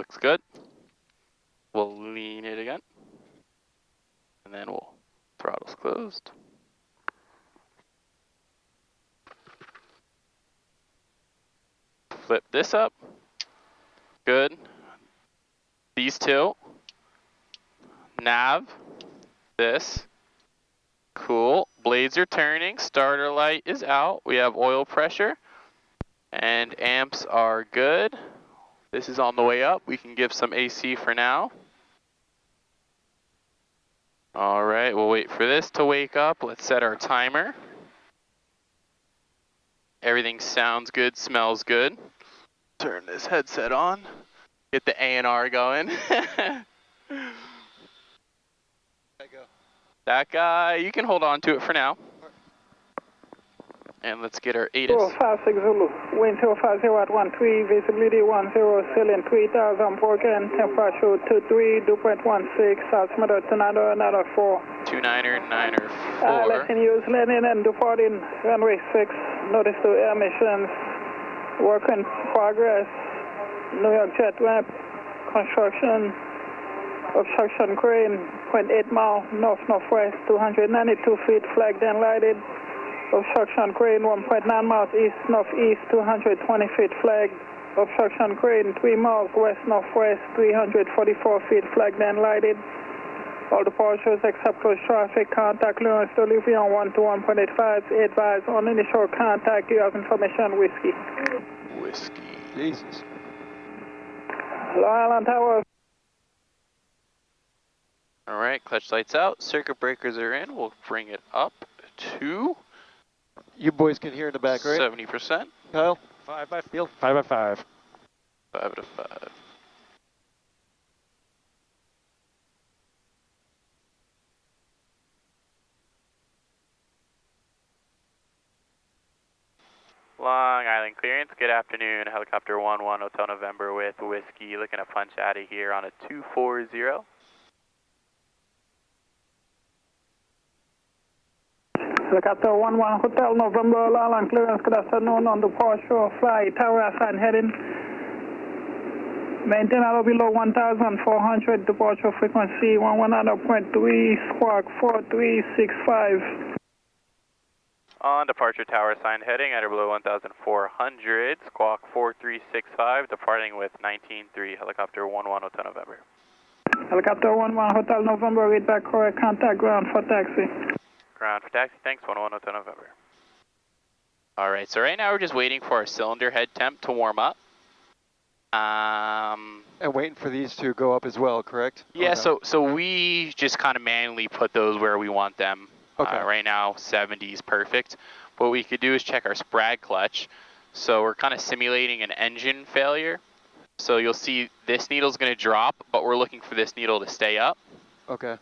Looks good. We'll lean it again. And then we'll throttles closed. Flip this up. Good. These two. Nav. This. Cool. Blades are turning. Starter light is out. We have oil pressure. And amps are good. This is on the way up. We can give some AC for now. All right, we'll wait for this to wake up. Let's set our timer. Everything sounds good, smells good. Turn this headset on. Get the A&R going. That guy, you can hold on to it for now. And let's get our ATIS. 056 Zulu, wind 050 at 13, visibility 10, ceiling 3000, broken, temperature 23, dew point 16, altimeter 29er, another 4. 29er, 9er, 4. Letting use landing and departing, runway 6, notice to air missions, work in progress, New York jet ramp, construction, obstruction crane, 0.8 mile, north-northwest, 292 feet, flagged and lighted. Obstruction crane 1.9 miles east-northeast, 220 feet flagged. Obstruction crane 3 miles west-northwest, 344 feet flagged and lighted. All departures except close traffic, contact clearance delivery on 121.85. Advise on initial contact, you have information, whiskey. Whiskey. Jesus. Long Island Tower. All right, clutch lights out, circuit breakers are in. We'll bring it up to... You boys can hear in the back, right? 70%. Kyle? 5 by field. 5 by 5. 5 to 5. Long Island clearance. Good afternoon. Helicopter 11 Hotel November with Whiskey. Looking to punch out of here on a 240. Helicopter 11 Hotel November, Long Island clearance. Good afternoon on departure. Fly tower assign heading. Maintain level below 1,400. Departure frequency 119.3. Squawk 4365. On departure tower assigned heading at or below 1,400. Squawk 4365. Departing with 19-3. Helicopter 11 Hotel November. Helicopter 11 Hotel November. Read back correct. Contact ground for taxi. Ground for taxi, thanks, 11 Hotel November. All right, so right now we're just waiting for our cylinder head temp to warm up. And waiting for these to go up as well, correct? Yeah, so we just kind of manually put those where we want them. Okay. Right now, 70 is perfect. What we could do is check our sprag clutch. So we're kind of simulating an engine failure. So you'll see this needle's going to drop, but we're looking for this needle to stay up. Okay.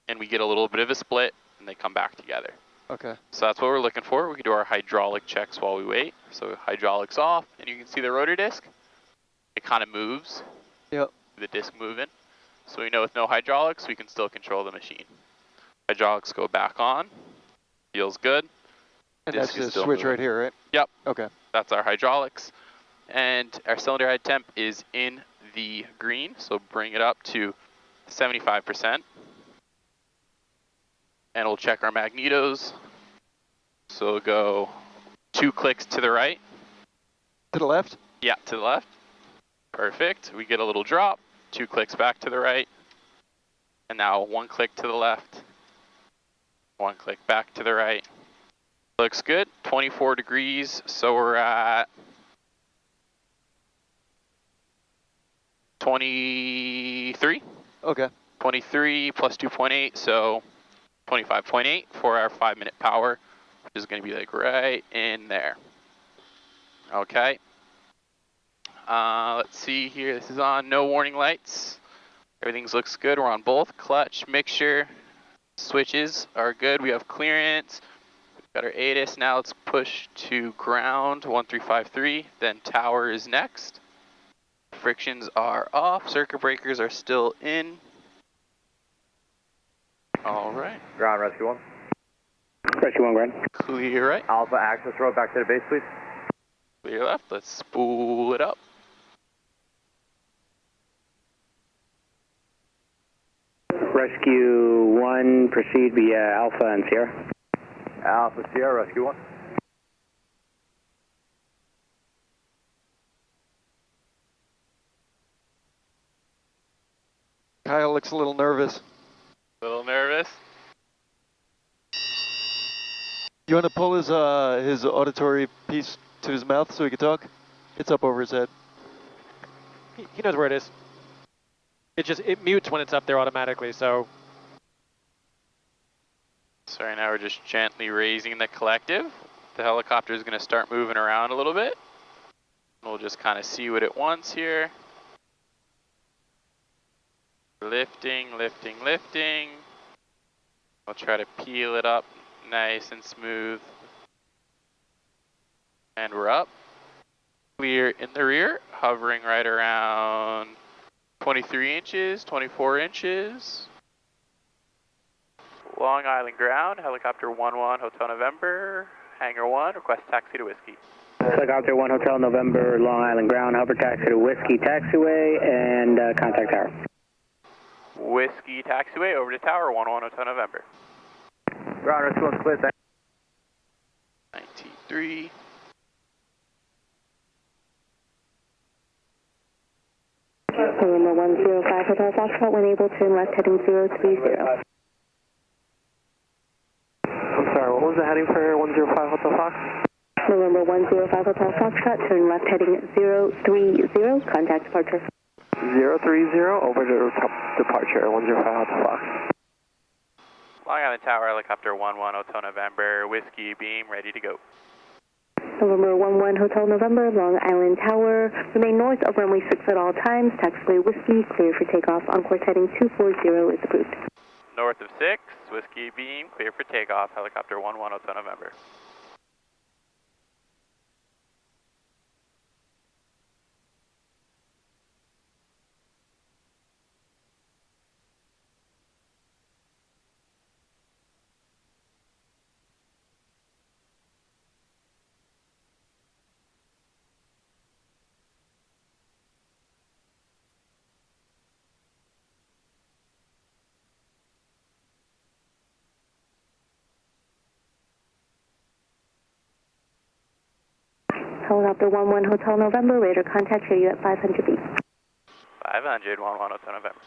And we get a little bit of a split, and they come back together. Okay. So that's what we're looking for. We can do our hydraulic checks while we wait. So hydraulics off, and you can see the rotor disc. It kind of moves. Yep. The disc moving. So we know with no hydraulics, we can still control the machine. Hydraulics go back on. Feels good. And Disc that's is the still switch moving. right here, right? Yep. Okay. That's our hydraulics. And our cylinder head temp is in the green, so bring it up to 75%. And we'll check our magnetos. So we'll go 2 clicks to the right. To the left? Yeah, to the left. Perfect. We get a little drop. 2 clicks back to the right. And now 1 click to the left. 1 click back to the right. Looks good. 24 degrees. So we're at 23. Okay. 23 plus 2.8, so 25.8 for our 5-minute power, which is going to be like right in there. Okay. Let's see here. This is on. No warning lights. Everything looks good. We're on both. Clutch, mixture, switches are good. We have clearance. We've got our ATIS. Now let's push to ground, 1353. Then tower is next. Frictions are off. Circuit breakers are still in. All right. Ground, Rescue 1. Rescue 1, ground. Clear right. Alpha access road back to the base, please. Clear left. Let's spool it up. Rescue 1, proceed via Alpha and Sierra. Alpha Sierra, Rescue 1. Kyle looks a little nervous. A little nervous. You want to pull his auditory piece to his mouth so he can talk? It's up over his head. He knows where it is. It mutes when it's up there automatically, so. So right now we're just gently raising the collective. The helicopter is going to start moving around a little bit. We'll just kind of see what it wants here. Lifting, lifting, lifting. We'll try to peel it up nice and smooth. And we're up. Clear in the rear, hovering right around 23 inches, 24 inches. Long Island ground, helicopter 11 Hotel November, hangar 1, request taxi to Whiskey. Helicopter 1 Hotel November, Long Island ground, hover taxi to Whiskey Taxiway, and contact tower. Whiskey Taxiway over to tower 11 Hotel November. Ground Rescue 1 clear, thanks. 93. November 105 Hotel Foxtrot, when able to left heading 030. I'm sorry, what was the heading for 105 Hotel Fox? November 105 Hotel Foxtrot, turn left heading 030, contact departure. 030, over to departure, 105 Hotel Fox. Long Island Tower, helicopter 11 Hotel November, Whiskey Beam, ready to go. November 11 Hotel November, Long Island Tower, remain north of runway 6 at all times, taxiway Whiskey, clear for takeoff, on course heading 240 is approved. North of 6, Whiskey Beam, clear for takeoff, helicopter 11 Hotel November. Helicopter 11 Hotel November, radar contact, hear you at 500 feet. 500, 11 Hotel November.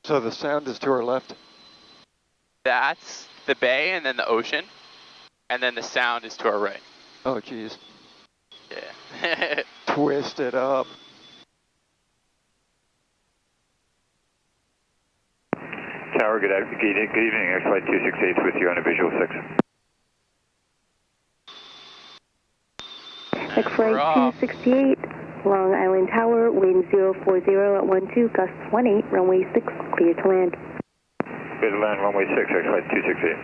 So the sound is to our left. That's the bay and then the ocean. And then the sound is to our right. Oh, jeez. Yeah. Twist it up. Tower, good evening, X-Flight 268 with you on a visual 6. X-Flight 268, Long Island Tower, wind 040 at 12, gusts 18, runway 6, clear to land. Clear to land, runway 6, X-Flight 268.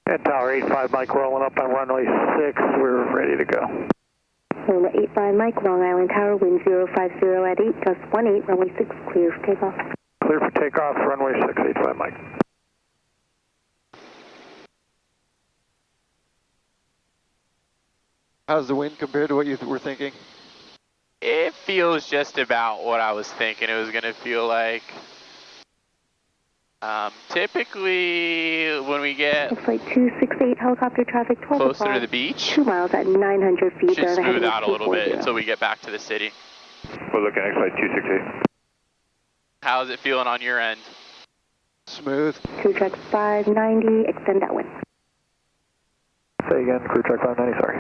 And Tower 85 Mike rolling up on runway 6, we're ready to go. November 85 Mike, Long Island Tower, wind 050 at 8, gust 18, runway 6, clear for takeoff. Clear for takeoff, runway 6, 85 Mike. How's the wind compared to what you were thinking? It feels just about what I was thinking it was going to feel like. Typically, when we get X-Flight 268, helicopter traffic 12 closer o'clock, to the beach, 2 miles at 900 feet. should smooth out a little bit until we get back to the city. We're looking at X-Flight 268. How's it feeling on your end? Smooth. Crew track 590, extend downwind. Say again, crew track 590, sorry.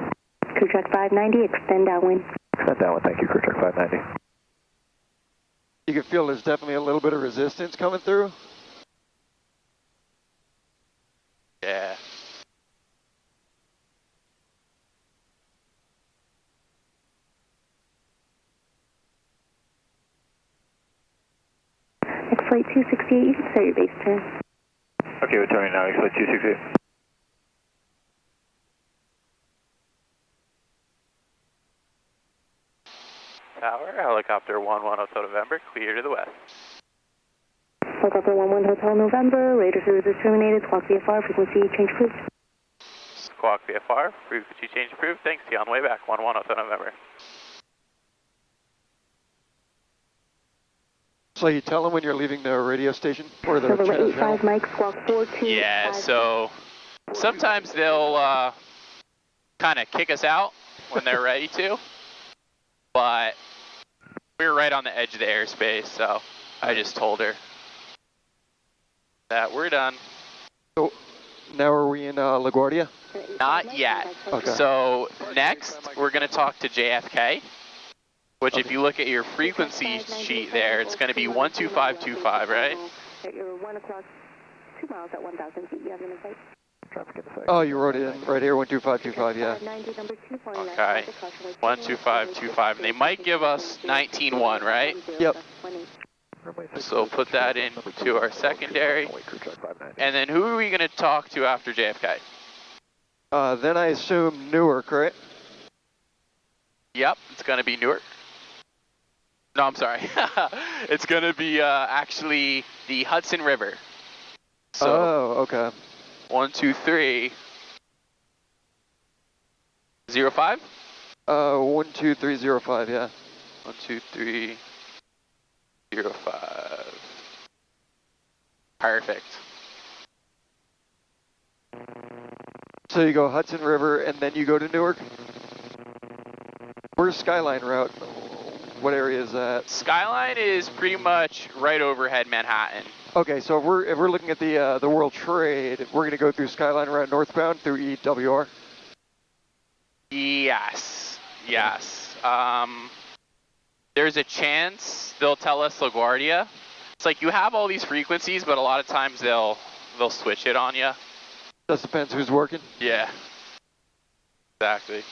Crew track 590, extend downwind. Extend downwind, thank you, crew track 590. You can feel there's definitely a little bit of resistance coming through. Yeah. Flight 268, you can start your base turn. Okay, we're turning now, Flight 268. Tower, helicopter 11 Hotel November, clear to the west. Helicopter 11 Hotel November, radar service is terminated, squawk VFR, frequency change approved. Squawk VFR, frequency change approved. Thanks, see you on the way back, 11 Hotel November. So you tell them when you're leaving the radio station? Or the November channel? 85 Mike, squawk 42. Yeah, so sometimes they'll kind of kick us out when they're ready to, but we're right on the edge of the airspace, so I just told her that we're done. So now are we in LaGuardia? Not yet. Okay. So next, we're going to talk to JFK, which if you look at your frequency sheet there, it's going to be 12525, right? You're 1 o'clock, 2 miles at 1,000 feet. You have an insight? Oh, you wrote it in right here, 12525, yeah. Okay, 12525, and they might give us 19.1, right? Yep. So put that into our secondary. And then who are we going to talk to after JFK? Then I assume Newark, right? Yep, it's going to be Newark. No, I'm sorry. It's going to be actually the Hudson River. So, oh, okay. 123 05? 12305, yeah. 12305. Perfect. So you go Hudson River and then you go to Newark? Where's Skyline route? What area is that? Skyline is pretty much right overhead Manhattan. Okay, so if we're looking at the World Trade, we're gonna go through Skyline route northbound through EWR. Yes, yes. There's a chance they'll tell us LaGuardia. It's like you have all these frequencies, but a lot of times they'll switch it on you. Just depends who's working. Yeah, exactly.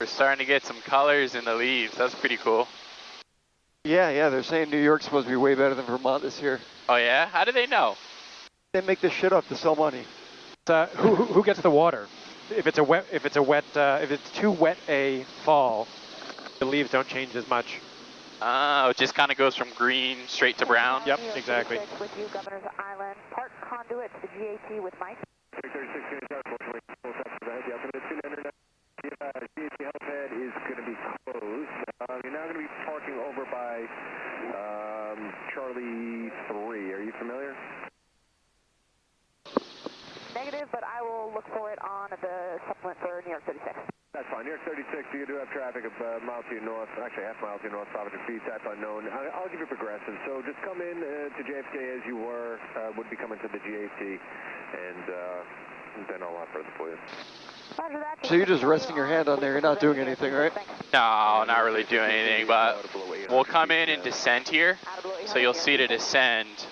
We're starting to get some colors in the leaves. That's pretty cool. Yeah, they're saying New York's supposed to be way better than Vermont this year. Oh yeah? How do they know? They make this shit up to sell money. Who gets the water? If it's too wet a fall, the leaves don't change as much. Oh, it just kind of goes from green straight to brown? Yep, exactly. With you, Governor's Island, Park Conduit to the GAT with Mike. 36 GAT helipad is going to be closed. You're now going to be parking over by Charlie 3. Are you familiar? Negative, but I will look for it on the supplement for New York 36. That's fine. New York 36, you do have traffic of a mile to your north, actually half mile to your north, 500 feet, that's unknown. I'll give you progressive. So just come in to JFK as you were, would be coming to the GAT, and then I'll offer it for you. So you're just resting your hand on there, you're not doing anything, right? No, not really doing anything, but we'll come in and descend here. So you'll see to descend.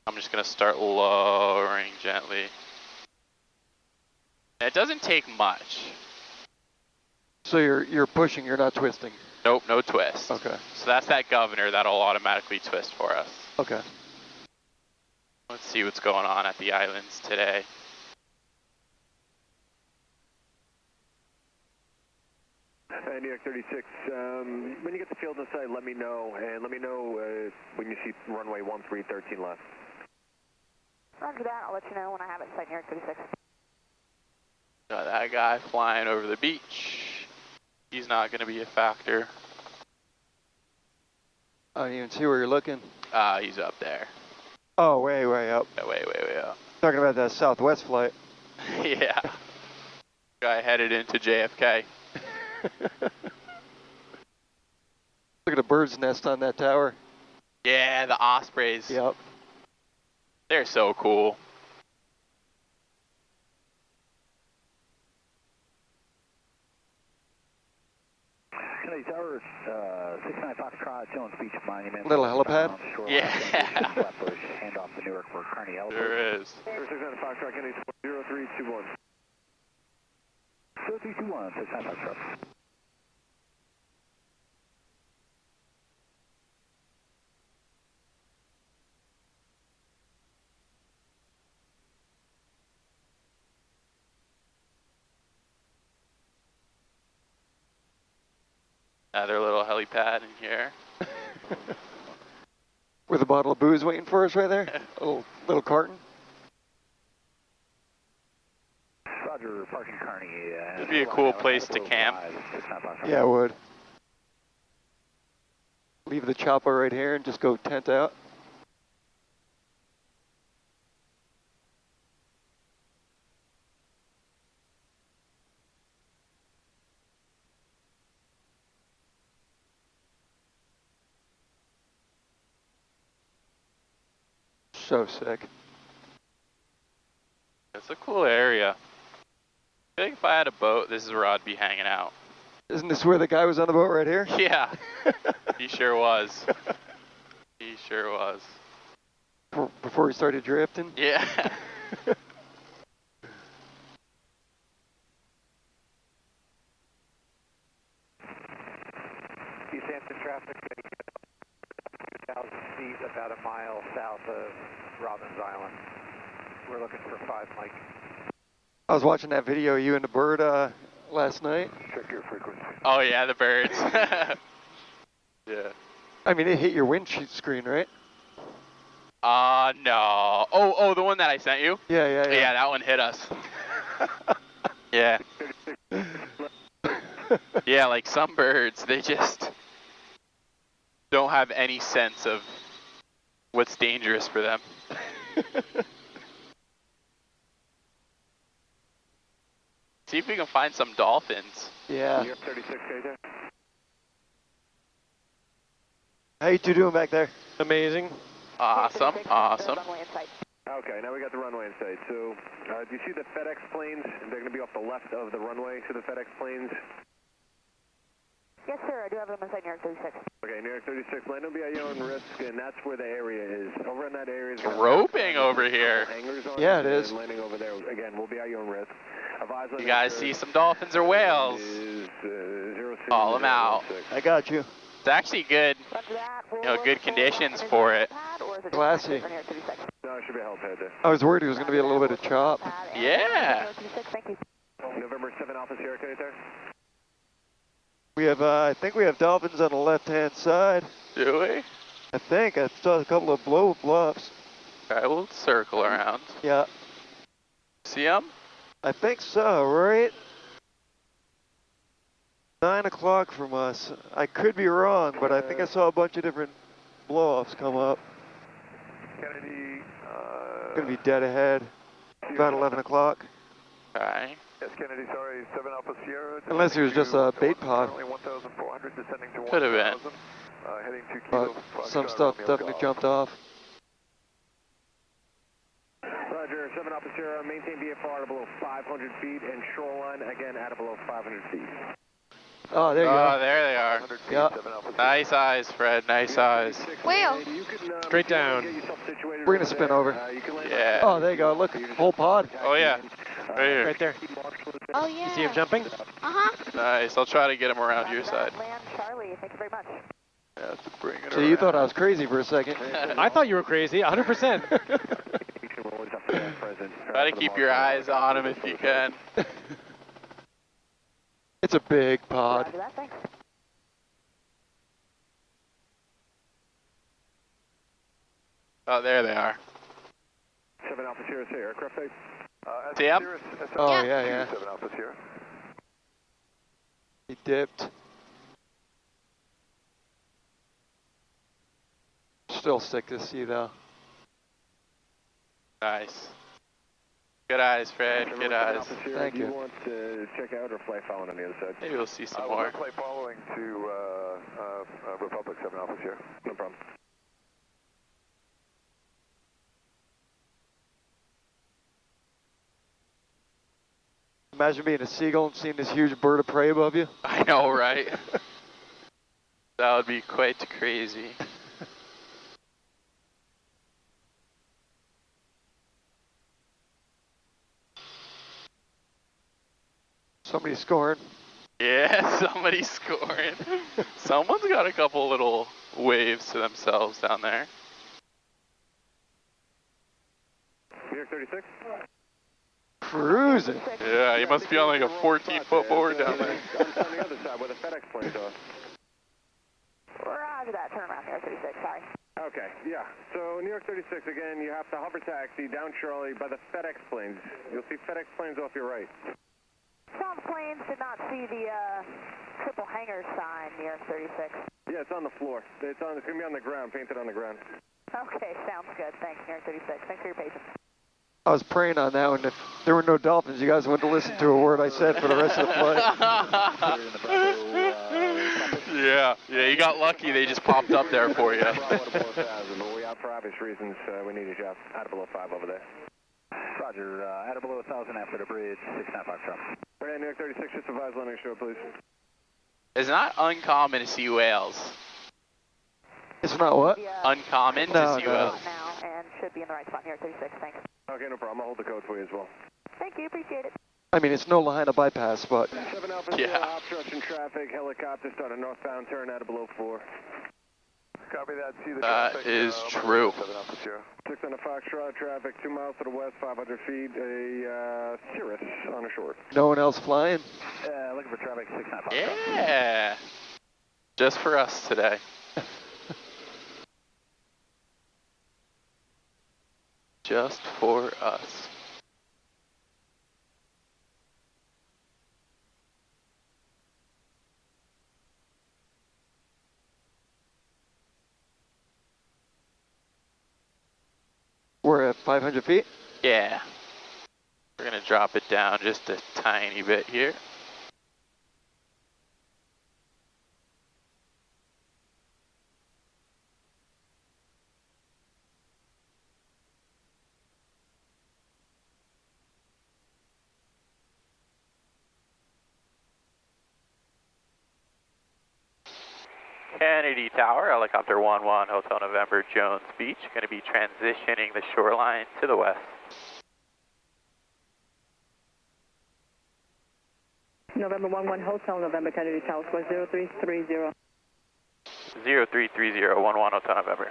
I'm just going to start lowering gently. And it doesn't take much. So you're pushing, you're not twisting. Nope, no twist. Okay. So that's that governor that'll automatically twist for us. Okay. Let's see what's going on at the islands today. New York 36, when you get the field inside, let me know, and let me know when you see runway 1313 left. Roger that, I'll let you know when I have it inside New York 36. Got that guy flying over the beach. He's not going to be a factor. I don't even see where you're looking. He's up there. Oh, way up. Yeah, way up. Talking about that Southwest flight. Yeah. Guy headed into JFK. Look at a bird's nest on that tower. Yeah, the ospreys. Yep. They're so cool. Kennedy Tower, 69 Foxtrot, Jones Beach Monument. Little helipad. Yeah. Hand off to Newark for Kearney Helipad. There is. 69 Foxtrot, Kennedy 0321. 0321, 69 Foxtrot. Another little helipad in here. With a bottle of booze waiting for us right there. A little carton. Roger, parking Kearney. It'd be a cool place to camp. Yeah, it would. Leave the chopper right here and just go tent out. So sick. It's a cool area. I think if I had a boat, this is where I'd be hanging out. Isn't this where the guy was on the boat right here? Yeah, he sure was. He sure was. Before he started drifting? Yeah. East Hampton traffic, 2,000 feet, about a mile south of Robbins Island. We're looking for 5 Mike. I was watching that video of you and the bird last night. Check your frequency. Oh yeah, the birds. Yeah. I mean, it hit your windshield screen, right? No. Oh, the one that I sent you? Yeah. Yeah, that one hit us. Yeah. Yeah, like some birds, they just don't have any sense of what's dangerous for them. See if we can find some dolphins. Yeah. You're 36K there? How you two doing back there? Amazing. Awesome, awesome. Okay, now we got the runway in sight. So, do you see the FedEx planes? They're going to be off the left of the runway. See the FedEx planes? Yes, sir. I do have them inside New York 36. Okay, New York 36, land will be at your own risk, and that's where the area is. Over in that area is Roping over here. hangars on Yeah, it is. And landing over there, again, will be at your own risk. You guys see some dolphins or whales? Call them out. I got you. It's actually good, good conditions for it. Classy. No, it should be a helipad there. I was worried it was going to be a little bit of chop. Yeah. November 7 Alpha Sierra K there. We have, I think we have dolphins on the left-hand side. Do we? I think. I saw a couple of blow-ups. Okay, we'll circle around. Yeah. See them? I think so, right? 9 o'clock from us. I could be wrong, but I think I saw a bunch of different blow-offs come up. Kennedy, Gonna be dead ahead. About 11 o'clock. Okay. Yes, Kennedy, sorry, 7 Alpha Sierra. Unless it was just a bait pod. 1,400, descending to Could have been. Heading to But some stuff definitely jumped off. Roger, 7 Alpha Sierra, maintain VFR at below 500 feet and shoreline again at below 500 feet. Oh, there you Oh, go. there they are. Yeah. Nice eyes, Fred. Nice eyes. Whale. Straight down. We're gonna spin over. Yeah. Oh, there you go. Look, whole pod. Oh, yeah. Right here. Right there. Oh, yeah. You see him jumping? Uh-huh. Nice. I'll try to get him around your side. Land Charlie. Thank you very much. Yeah, to bring it So you thought I was crazy for a second. I thought you were crazy, 100%. Try to keep your eyes on him if you can. It's a big pod. Roger that. Thanks. Oh, there they are. 7 Alpha Sierra, say aircraft type. See him? Oh, yeah. 7 Alpha Sierra. He dipped. Still sick to see though. Nice. Good eyes, Fred. Good eyes. Thank you. Do you want to check out or fly following on the other side? Maybe we'll see some We'll more. fly following to Republic 7 Alpha Sierra. No problem. Imagine being a seagull and seeing this huge bird of prey above you. I know, right? That would be quite crazy. Somebody scoring. Yeah, somebody's scoring. Someone's got a couple little waves to themselves down there. New York 36? Cruising. Yeah, he must be on like a 14-foot board down there. On the other side where the FedEx planes are. Roger that. Turn around, New York 36. Sorry. Okay, yeah. So New York 36, again, you have to hover taxi down Charlie by the FedEx planes. You'll see FedEx planes off your right. Some planes did not see the triple hangar sign, New York 36. Yeah, it's on the floor. It's going to be on the ground, painted on the ground. Okay, sounds good. Thanks, New York 36. Thanks for your patience. I was praying on that one. If there were no dolphins, you guys wouldn't listen to a word I said for the rest of the flight. Yeah, you got lucky. They just popped up there for you. We out for obvious reasons. We need you out of below 5 over there. Roger, out of below 1,000 after the bridge, 695 truck. Right, New York 36, just advise landing show, please. It's not uncommon to see whales. It's not what? Uncommon No, to see no. whales. Now, and should be in the right spot, New York 36. Thanks. Okay, no problem. I'll hold the code for you as well. Thank you. Appreciate it. I mean, it's no Lahaina bypass, but 7 Alpha Yeah. Sierra, obstruction traffic, helicopter started northbound, turn out of below 4. Copy that. See the That traffic. is true. 7 Alpha Sierra. 6 on the Foxtrot traffic, 2 miles to the west, 500 feet, a Cirrus on the shore. no one else flying. Looking for traffic, 695 truck. Yeah. Just for us today. Just for us. We're at 500 feet. Yeah. We're gonna drop it down just a tiny bit here. Kennedy Tower, helicopter 11, Hotel November, Jones Beach. Going to be transitioning the shoreline to the west. November 11 Hotel, November Kennedy Tower, square 0330. 0330, 11 Hotel November.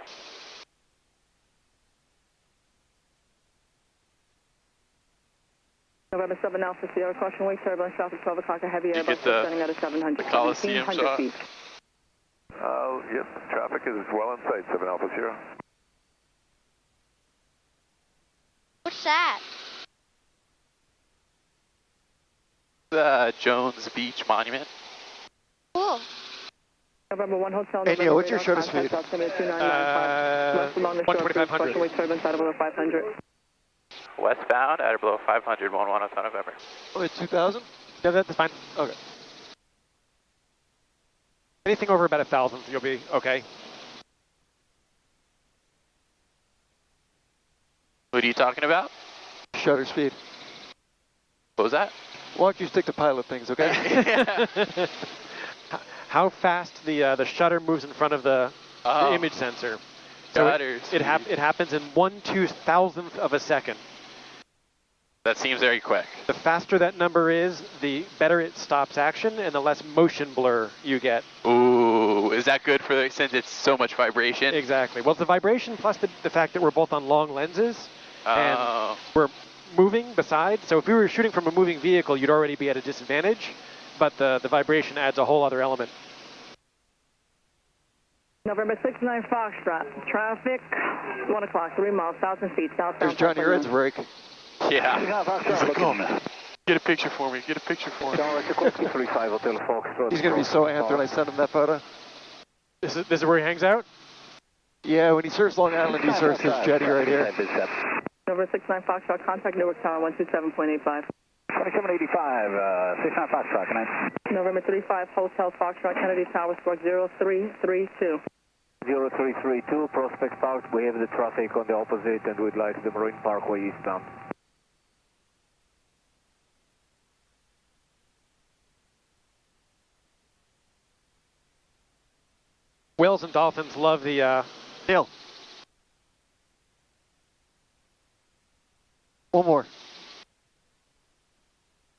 November 7 Alpha Sierra, caution wake turbulence south of 12 o'clock, a heavy You Airbus get the- descending at a 700, the Coliseum 1700 shot? feet. Yes, traffic is well in sight, 7 Alpha Sierra. What's that? The Jones Beach Monument. Cool. November 1 Hotel, Hey, November Neil, what's your radar, shutter contact altimeter 2995, west along the shore, 12500. caution wake turbulence out of below 500. Westbound, at or below 500, 11 Hotel November. Oh, it's 2,000? Yeah, that's fine. Okay. Anything over about 1,000, you'll be okay. What are you talking about? Shutter speed. What was that? Why don't you stick to pilot things, okay? How fast the shutter moves in front of the image sensor. So Shutter it happens in 1/2000th of a second. That seems very quick. The faster that number is, the better it stops action and the less motion blur you get. Ooh, is that good for since it's so much vibration? Exactly. Well, it's the vibration plus the fact that we're both on long lenses and Oh. we're moving besides. So if we were shooting from a moving vehicle, you'd already be at a disadvantage, but the vibration adds a whole other element. November 69 Foxtrot, traffic, 1 o'clock, 3 miles, 1,000 feet, southbound. There's Johnny Red's break. Yeah. Foxtrot, Get a picture for me. Get a picture for me. He's going to be so amped when I send him that photo. This is where he hangs out? Yeah, when he surfs Long Island, he surfs his jetty right here. November 69 Foxtrot, contact Newark Tower 127.85. 2785, 69 Foxtrot, can I? November 35 Hotel Foxtrot, Kennedy Tower, squawk 0332. 0332, Prospect Park, we have the traffic on the opposite and we'd like the Marine Parkway eastbound. Whales and dolphins love the Neil. One more.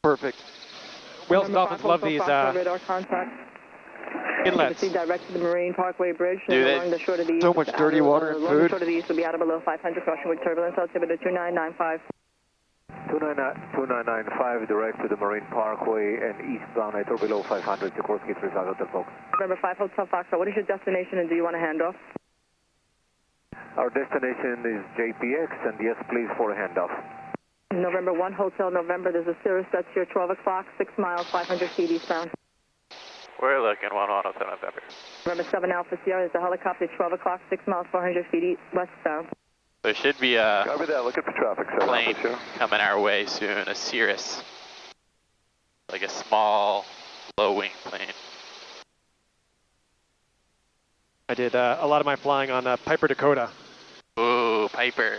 Perfect. whales and dolphins love these radar contact. inlets. Direct to the Marine Parkway Bridge. Dude, The short of the east, So much dirty water and food. short of the east will be out of below 500, crossing with turbulence, altimeter 2995. 2995 direct to the Marine Parkway and eastbound at or below 500, the course gets result Hotel Fox. November 5 Hotel Foxtrot, what is your destination and do you want a handoff? Our destination is JPX and yes please for a handoff. November 1 Hotel November, there's a Cirrus that's here 12 o'clock, 6 miles, 500 feet eastbound. We're looking 1 Hotel November. November 7 Alpha Sierra, there's a helicopter 12 o'clock, 6 miles, 400 feet westbound. There should be a Copy that, looking for traffic, plane coming our way soon, a Cirrus. Like a small, low-wing plane. I did a lot of my flying on Piper Dakota. Ooh, Piper.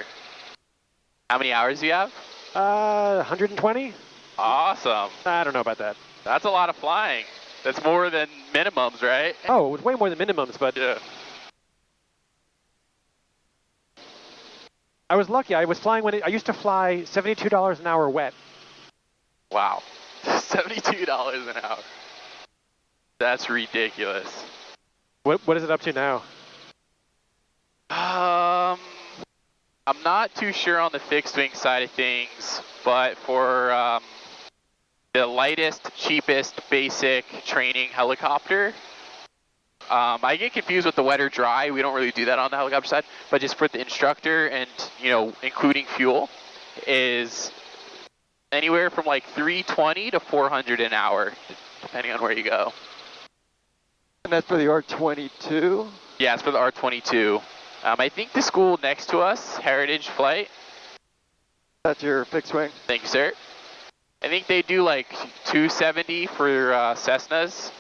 How many hours do you have? 120? Awesome. I don't know about that. That's a lot of flying. That's more than minimums, right? Oh, it was way more than minimums, but Yeah. I was lucky. I was flying I used to fly $72 an hour wet. Wow. $72 an hour. That's ridiculous. What is it up to now? I'm not too sure on the fixed wing side of things, but for the lightest, cheapest, basic training helicopter, I get confused with the wet or dry. We don't really do that on the helicopter side, but just for the instructor and, including fuel, is anywhere from like 320 to 400 an hour, depending on where you go. And that's for the R-22? Yeah, it's for the R-22. I think the school next to us, Heritage Flight. That's your fixed wing? Thank you, sir. I think they do like 270 for Cessnas,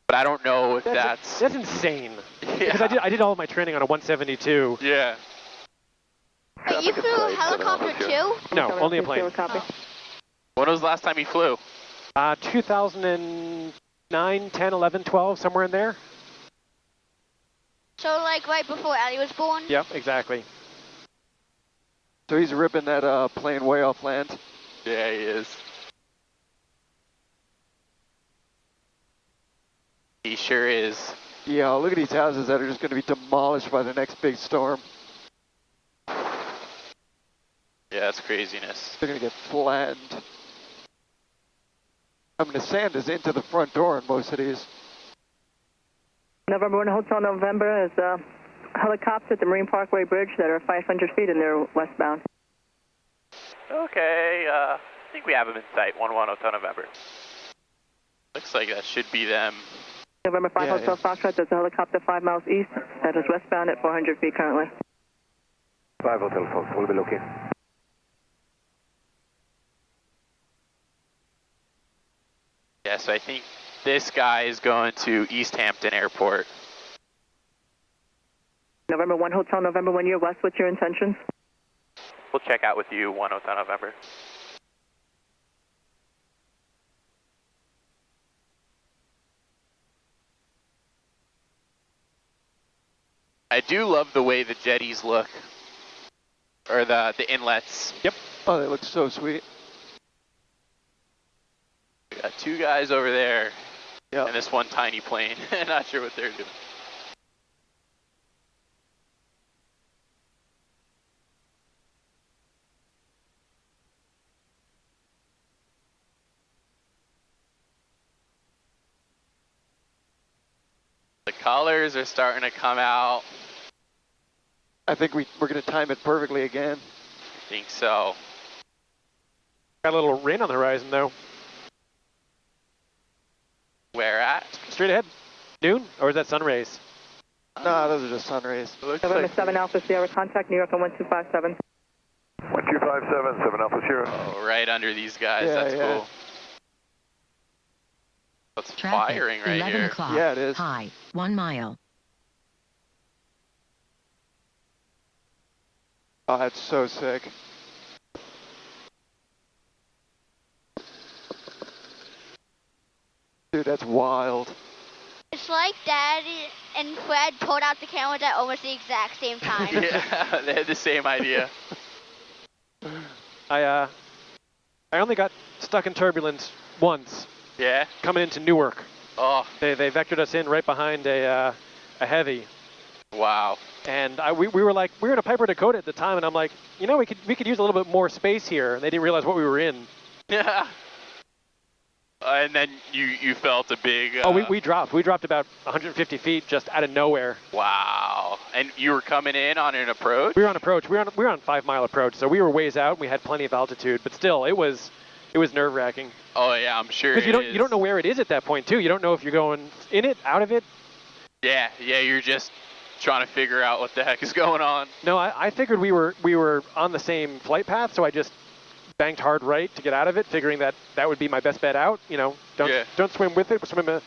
but I don't know if that's insane. Yeah. Because I did all of my training on a 172. Yeah. Wait, you flew a helicopter too? No, only a plane. Oh. When was the last time you flew? 2009, 10, 11, 12, somewhere in there. So like right before Ellie was born? Yep, exactly. So he's ripping that plane way off land? Yeah, he is. He sure is. Yeah, look at these houses that are just going to be demolished by the next big storm. Yeah, that's craziness. They're going to get flattened. I mean, the sand is into the front door in most of these. November 1 Hotel November is a helicopter at the Marine Parkway Bridge that are 500 feet and they're westbound. Okay, I think we have them in sight. 1 Hotel November. Looks like that should be them. November 5 Hotel Foxtrot, there's a helicopter 5 miles east that is westbound at 400 feet currently. 5 Hotel Fox, we'll be looking. Yeah, so I think this guy is going to East Hampton Airport. November 1 Hotel November, when you're west, what's your intentions? We'll check out with you 1 Hotel November. I do love the way the jetties look. Or the inlets. Yep. Oh, they look so sweet. We got two guys over there. Yep. And this one tiny plane. Not sure what they're doing. The colors are starting to come out. I think we're going to time it perfectly again. I think so. Got a little rain on the horizon, though. Where at? Straight ahead. Noon? Or is that sun rays? No, those are just sun rays. November 7 Alpha Sierra, contact New York on 1257. 125, 257, 7 Alpha Sierra. Oh, right under these guys. Yeah, That's yeah. cool. That's Traffic, firing right 11 here. o'clock. Yeah, it is. High, 1 mile. Oh, that's so sick. Dude, that's wild. It's like Daddy and Fred pulled out the cameras at almost the exact same time. Yeah, they had the same idea. I only got stuck in turbulence once Yeah? coming into Newark. Oh, They vectored us in right behind a Heavy. wow. And we were in a Piper Dakota at the time, and I'm like, you know, we could use a little bit more space here. And they didn't realize what we were in. Yeah. And then you felt a big... Oh, we dropped. We dropped about 150 feet just out of nowhere. Wow. And you were coming in on an approach? We were on approach. We were on 5 mile approach, so we were ways out. And we had plenty of altitude, but still, it was nerve wracking. Oh, yeah, I'm sure Because you don't know where it is at that point too. You don't know if you're going in it, out of it. Yeah, you're just trying to figure out what the heck is going on. No, I figured we were on the same flight path, so I just banked hard right to get out of it, figuring that would be my best bet out. You know, don't swim with it, swim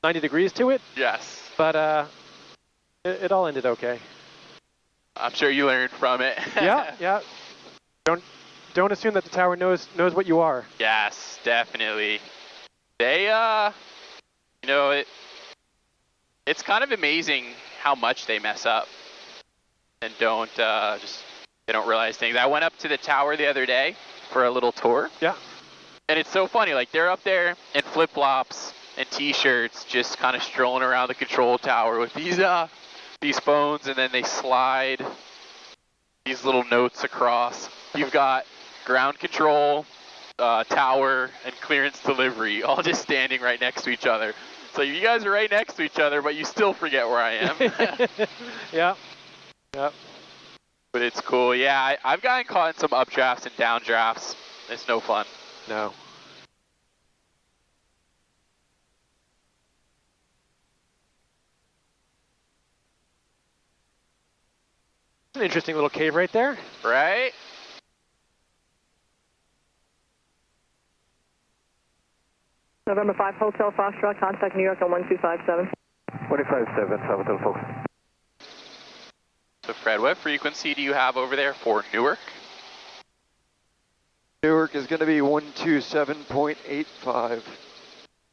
90 degrees to it. Yes. But it all ended okay. I'm sure you learned from it. Yeah. Don't assume that the tower knows what you are. Yes, definitely. They it's kind of amazing how much they mess up and they don't realize things. I went up to the tower the other day for a little tour. Yeah. And it's so funny, like they're up there in flip-flops and t-shirts just kind of strolling around the control tower with these phones, and then they slide these little notes across. You've got ground control, tower, and clearance delivery all just standing right next to each other. So you guys are right next to each other, but you still forget where I am. Yeah. But it's cool. Yeah, I've gotten caught in some updrafts and downdrafts. It's no fun. No. It's an interesting little cave right there. Right? November 5 Hotel Foxtrot, contact New York on 1257. 157, South Hotel Fox. So Fred, what frequency do you have over there for Newark? Newark is going to be 127.85.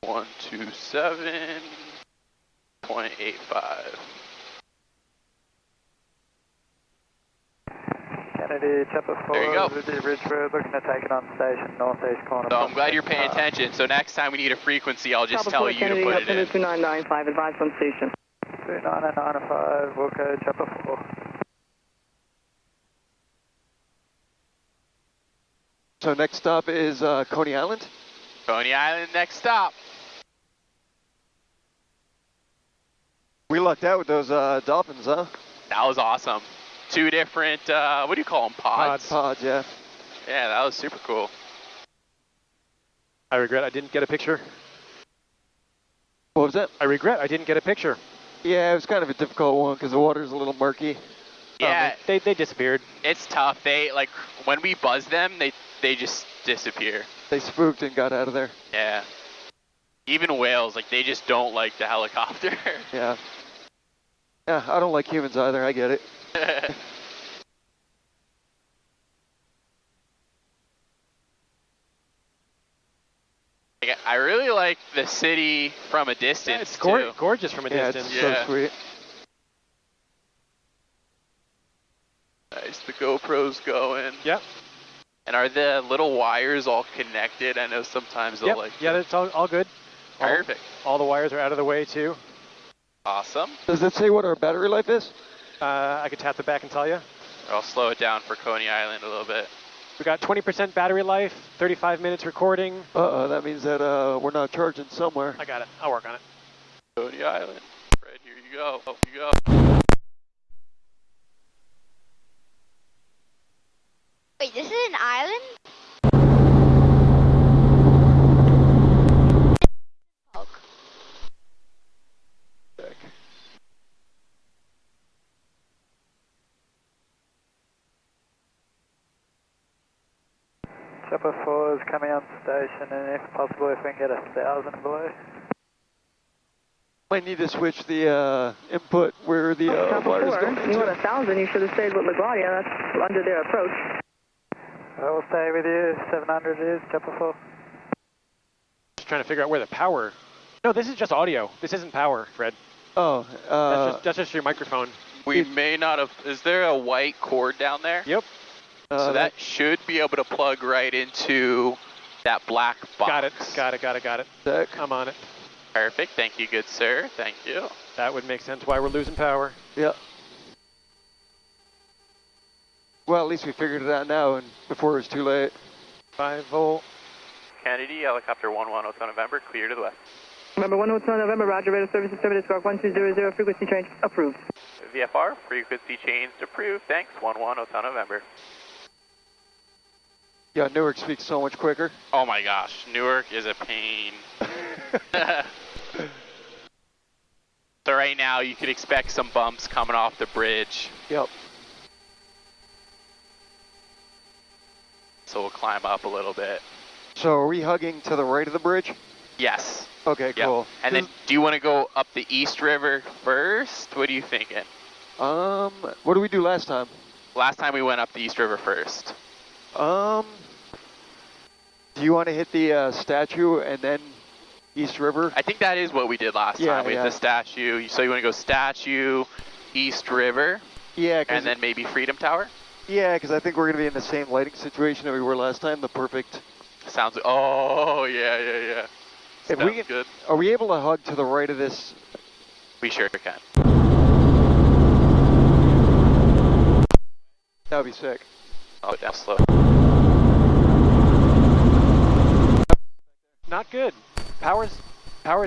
127.85. Kennedy, Chopper 4, There you go. Ridgeburg, looking to take it on station, northeast corner. So I'm glad you're paying attention. So next time we need a frequency, I'll just tell you to put it in. 2995, advise on station. 2995, Wilco, Chopper 4. So next stop is Coney Island. Coney Island, next stop. We lucked out with those dolphins, huh? That was awesome. 2 different, what do you call them, pods? Pods, yeah. Yeah, that was super cool. I regret I didn't get a picture. What was that? I regret I didn't get a picture. Yeah, it was kind of a difficult one because the water's a little murky. Yeah. They disappeared. It's tough. They, like, when we buzz them, they just disappear. They spooked and got out of there. Yeah. Even whales, like, they just don't like the helicopter. Yeah. Yeah, I don't like humans either, I get it. I really like the city from a distance, Yeah, it's too. gorgeous from a distance. It's so sweet. Nice, the GoPro's going. Yep. And are the little wires all connected? I know sometimes they'll Yeah, that's all good. Perfect. All the wires are out of the way too. Awesome. Does it say what our battery life is? I could tap the back and tell you. I'll slow it down for Coney Island a little bit. We got 20% battery life, 35 minutes recording. Uh-oh, that means that we're not charging somewhere. I got it. I'll work on it. Coney Island. Right, here you go. Oh, you go. Wait, this is an island? Chopper 4 is coming on station, and if possible, if we can get 1,000 below. Might need to switch the input where the wire's going into. You want 1,000, you should have stayed with LaGuardia. That's under their approach. I will stay with you. 700 is Chopper 4. Just trying to figure out where the power... No, this is just audio. This isn't power, Fred. Oh, that's just your microphone. We may not have... Is there a white cord down there? Yep. So that should be able to plug right into that black box. Got it. Deck. I'm on it. Perfect. Thank you, good sir. Thank you. That would make sense why we're losing power. Yeah. Well, at least we figured it out now and before it was too late. 5 volt. Kennedy, helicopter 11 Hotel November, clear to the west. November 1 Hotel November, Roger, radar service distributed, squawk 1200, frequency change approved. VFR, frequency changed, approved. Thanks, 11 Hotel November. Yeah, Newark speaks so much quicker. Oh my gosh, Newark is a pain. So right now you could expect some bumps coming off the bridge. Yep. So we'll climb up a little bit. So are we hugging to the right of the bridge? Yes. Okay, cool. Yep. And then do you want to go up the East River first? What are you thinking? What did we do last time? Last time we went up the East River first. Do you want to hit the statue and then East River? I think that is what we did last time with the statue. So you want to go statue, East River, and then maybe Freedom Tower? Yeah, because I think we're going to be in the same lighting situation that we were last time, the perfect... Sounds... Oh, yeah. If we can, good. Are we able to hug to the right of this? We sure can. That would be sick. Oh, down slow. Not good. Power's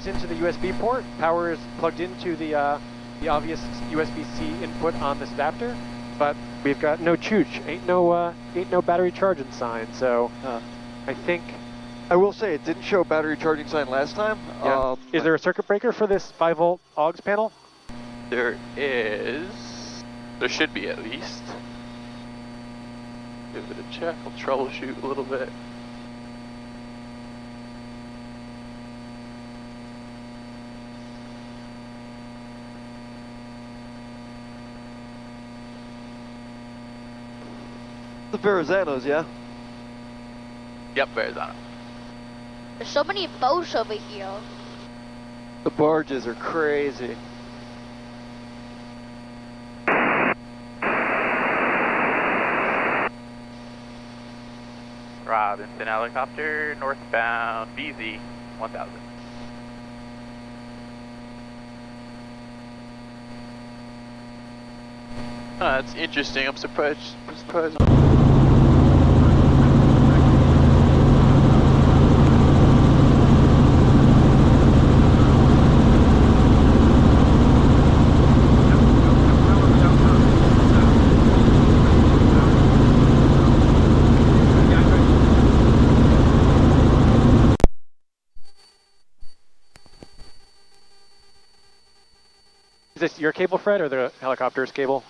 into the USB port. Power is plugged into the obvious USB-C input on this adapter, but we've got no chooch. Ain't no battery charging sign. So I think I will say it didn't show battery charging sign last time. Yeah. Is there a circuit breaker for this 5 volt AUX panel? There is. There should be at least. Give it a check. I'll troubleshoot a little bit. The Verrazanos, yeah? Yep, Verrazano. There's so many boats over here. The barges are crazy. Robinson helicopter, northbound, BZ 1000. That's interesting. I'm surprised. Is this your cable, Fred, or the helicopter's cable?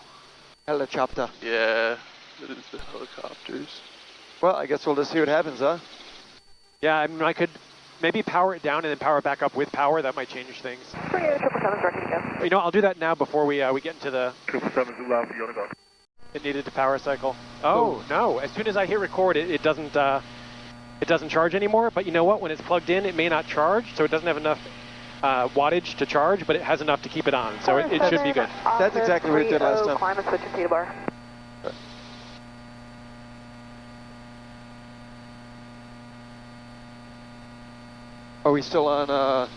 Helicopter. Yeah, it is the helicopters. Well, I guess we'll just see what happens, huh? Yeah, I mean, I could maybe power it down and then power it back up with power. That might change things. 777 directed again. You know, I'll do that now before we get into the... 777 loud, you wanna go? It needed to power cycle. Oh, no. As soon as I hit record, it doesn't charge anymore. But you know what? When it's plugged in, it may not charge, so it doesn't have enough wattage to charge, but it has enough to keep it on, so it should be good. That's exactly what it did last time. Climate switch to Peter Bar. Are we still on,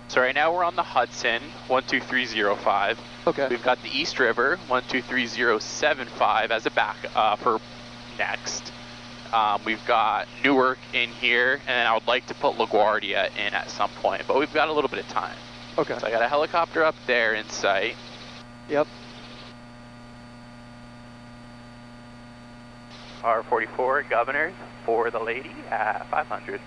So right now we're on the Hudson, 12305. Okay. We've got the East River, 123075 as a back for next. We've got Newark in here, and I would like to put LaGuardia in at some point, but we've got a little bit of time. Okay. So I got a helicopter up there in sight. Yep. R44 Governors for the lady at 500.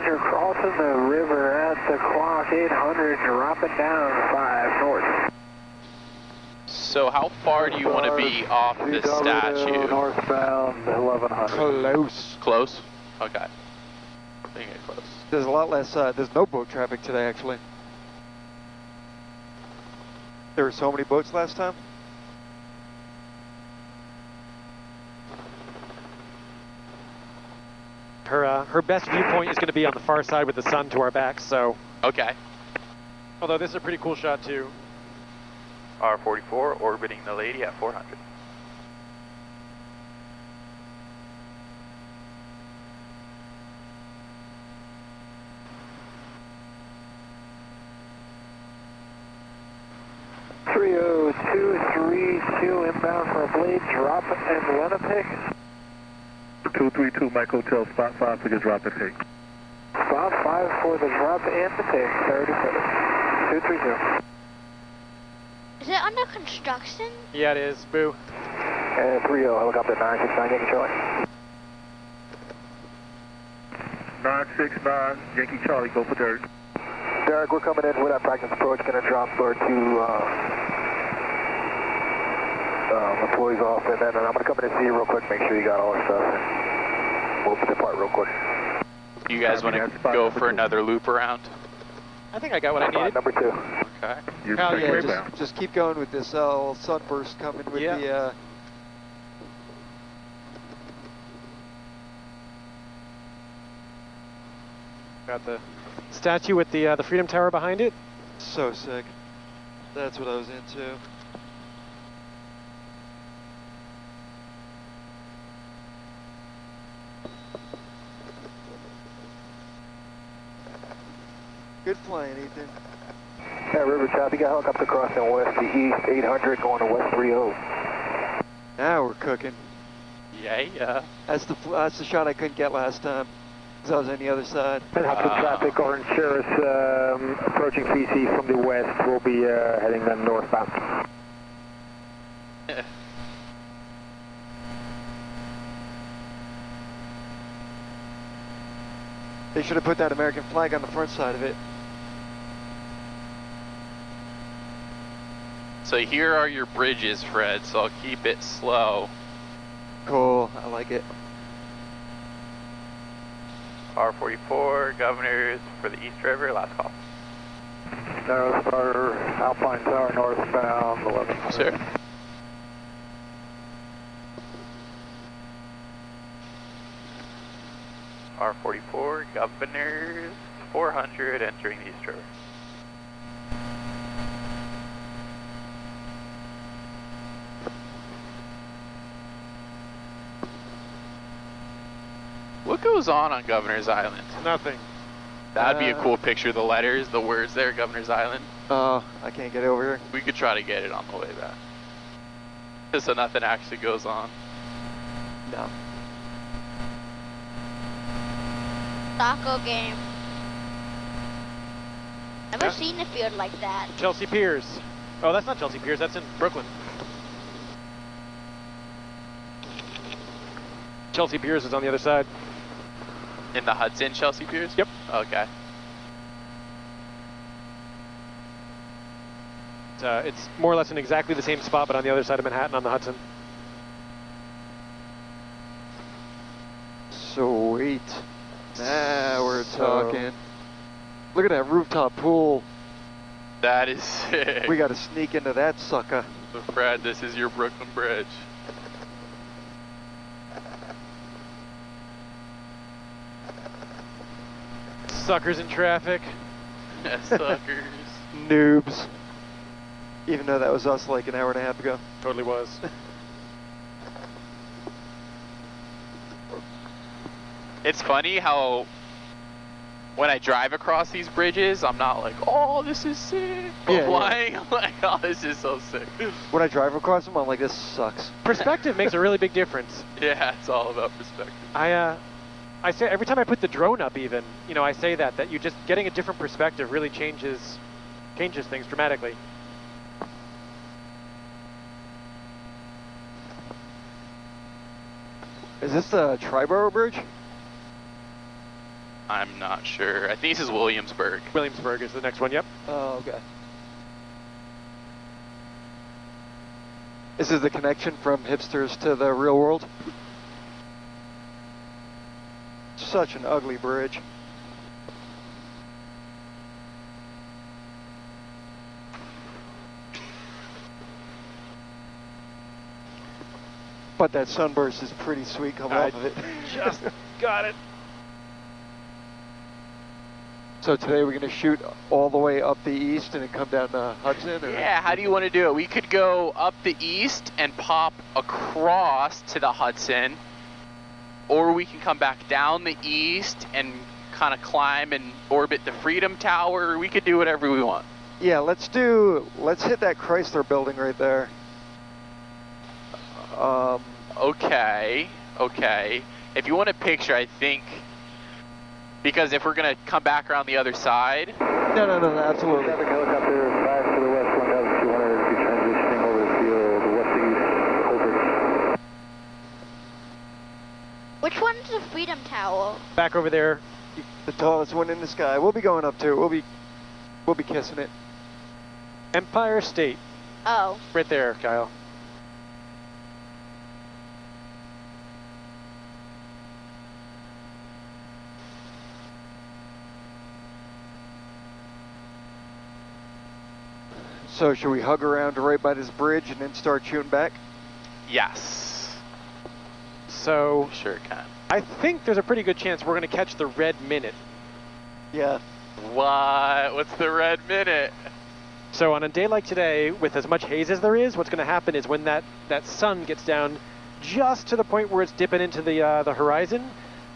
Roger, crossing the river at the clock 800, dropping down 5 north. So how far do you want to be off the statue? Northbound 1100. Close. Close? Okay. We can get close. There's a lot less, there's no boat traffic today, actually. There were so many boats last time. Her best viewpoint is going to be on the far side with the sun to our back, so. Okay. Although this is a pretty cool shot too. R44 orbiting the lady at 400. Inbound for a blade drop and Winnipeg. 232 Mike Hotel, spot 5 for your drop and take. Spot 5 for the drop and the take, 37. 230. Is it under construction? Yeah, it is. Boo. 30, helicopter 969, Yankee Charlie. 969, Yankee Charlie, go for Derek. Derek, we're coming in with our practice approach, going to drop our 2 employees off, and then I'm going to come in and see you real quick, make sure you got all our stuff, and we'll depart real quick. You guys want to go for another loop around? I think I got what I needed. Number 2. Okay. Hell yeah, just keep going with this little sunburst coming with the... Got the statue with the Freedom Tower behind it. So sick. That's what I was into. Good flying, Ethan. Yeah, River Chop, you got helicopter crossing west to east 800 going to west 30. Now we're cooking. Yeah. That's the shot I couldn't get last time, because I was on the other side. Helicopter traffic, Orange Cirrus approaching PC from the west. We'll be heading them northbound. They should have put that American flag on the front side of it. So here are your bridges, Fred, so I'll keep it slow. Cool, I like it. R44, Governors for the East River, last call. Narrow Star, Alpine Tower, northbound, 11. Sir. R44, Governors, 400, entering the East River. What goes on Governor's Island? Nothing. That'd be a cool picture, the letters, the words there, Governor's Island. Oh, I can't get over here. We could try to get it on the way back. Just so nothing actually goes on. No. Soccer game. Never seen a field like that. Chelsea Piers. Oh, that's not Chelsea Piers, that's in Brooklyn. Chelsea Piers is on the other side. In the Hudson, Chelsea Piers? Yep. Okay. It's more or less in exactly the same spot, but on the other side of Manhattan on the Hudson. Sweet. Now we're talking. Look at that rooftop pool. That is sick. We got to sneak into that sucker. So Fred, this is your Brooklyn Bridge. Suckers in traffic. Suckers. Noobs. Even though that was us like an hour and a half ago. Totally was. It's funny how when I drive across these bridges, I'm not like, oh, this is sick. But flying, I'm like, oh, this is so sick. When I drive across them, I'm like, this sucks. Perspective makes a really big difference. Yeah, it's all about perspective. I say every time I put the drone up, even, you know, I say that you just getting a different perspective really changes things dramatically. Is this the Triborough Bridge? I'm not sure. I think this is Williamsburg. Williamsburg is the next one, yep. Oh, okay. This is the connection from hipsters to the real world. Such an ugly bridge. But that sunburst is pretty sweet coming off of it. Just got it. So today we're going to shoot all the way up the east and then come down to Hudson? Or? Yeah, how do you want to do it? We could go up the east and pop across to the Hudson, or we can come back down the east and kind of climb and orbit the Freedom Tower. We could do whatever we want. Yeah, let's hit that Chrysler building right there. Okay. If you want a picture, I think, because if we're going to come back around the other side. No, absolutely. Traffic helicopter 5 to the west, 1,200, be transitioning over the field, west to east, over. Which one's the Freedom Tower? Back over there. The tallest one in the sky. We'll be going up to it. We'll be kissing it. Empire State. Oh. Right there, Kyle. So should we hug around right by this bridge and then start shooting back? Yes. So Sure can. I think there's a pretty good chance we're going to catch the red minute. Yeah. What? What's the red minute? So on a day like today, with as much haze as there is, what's going to happen is when that sun gets down just to the point where it's dipping into the horizon,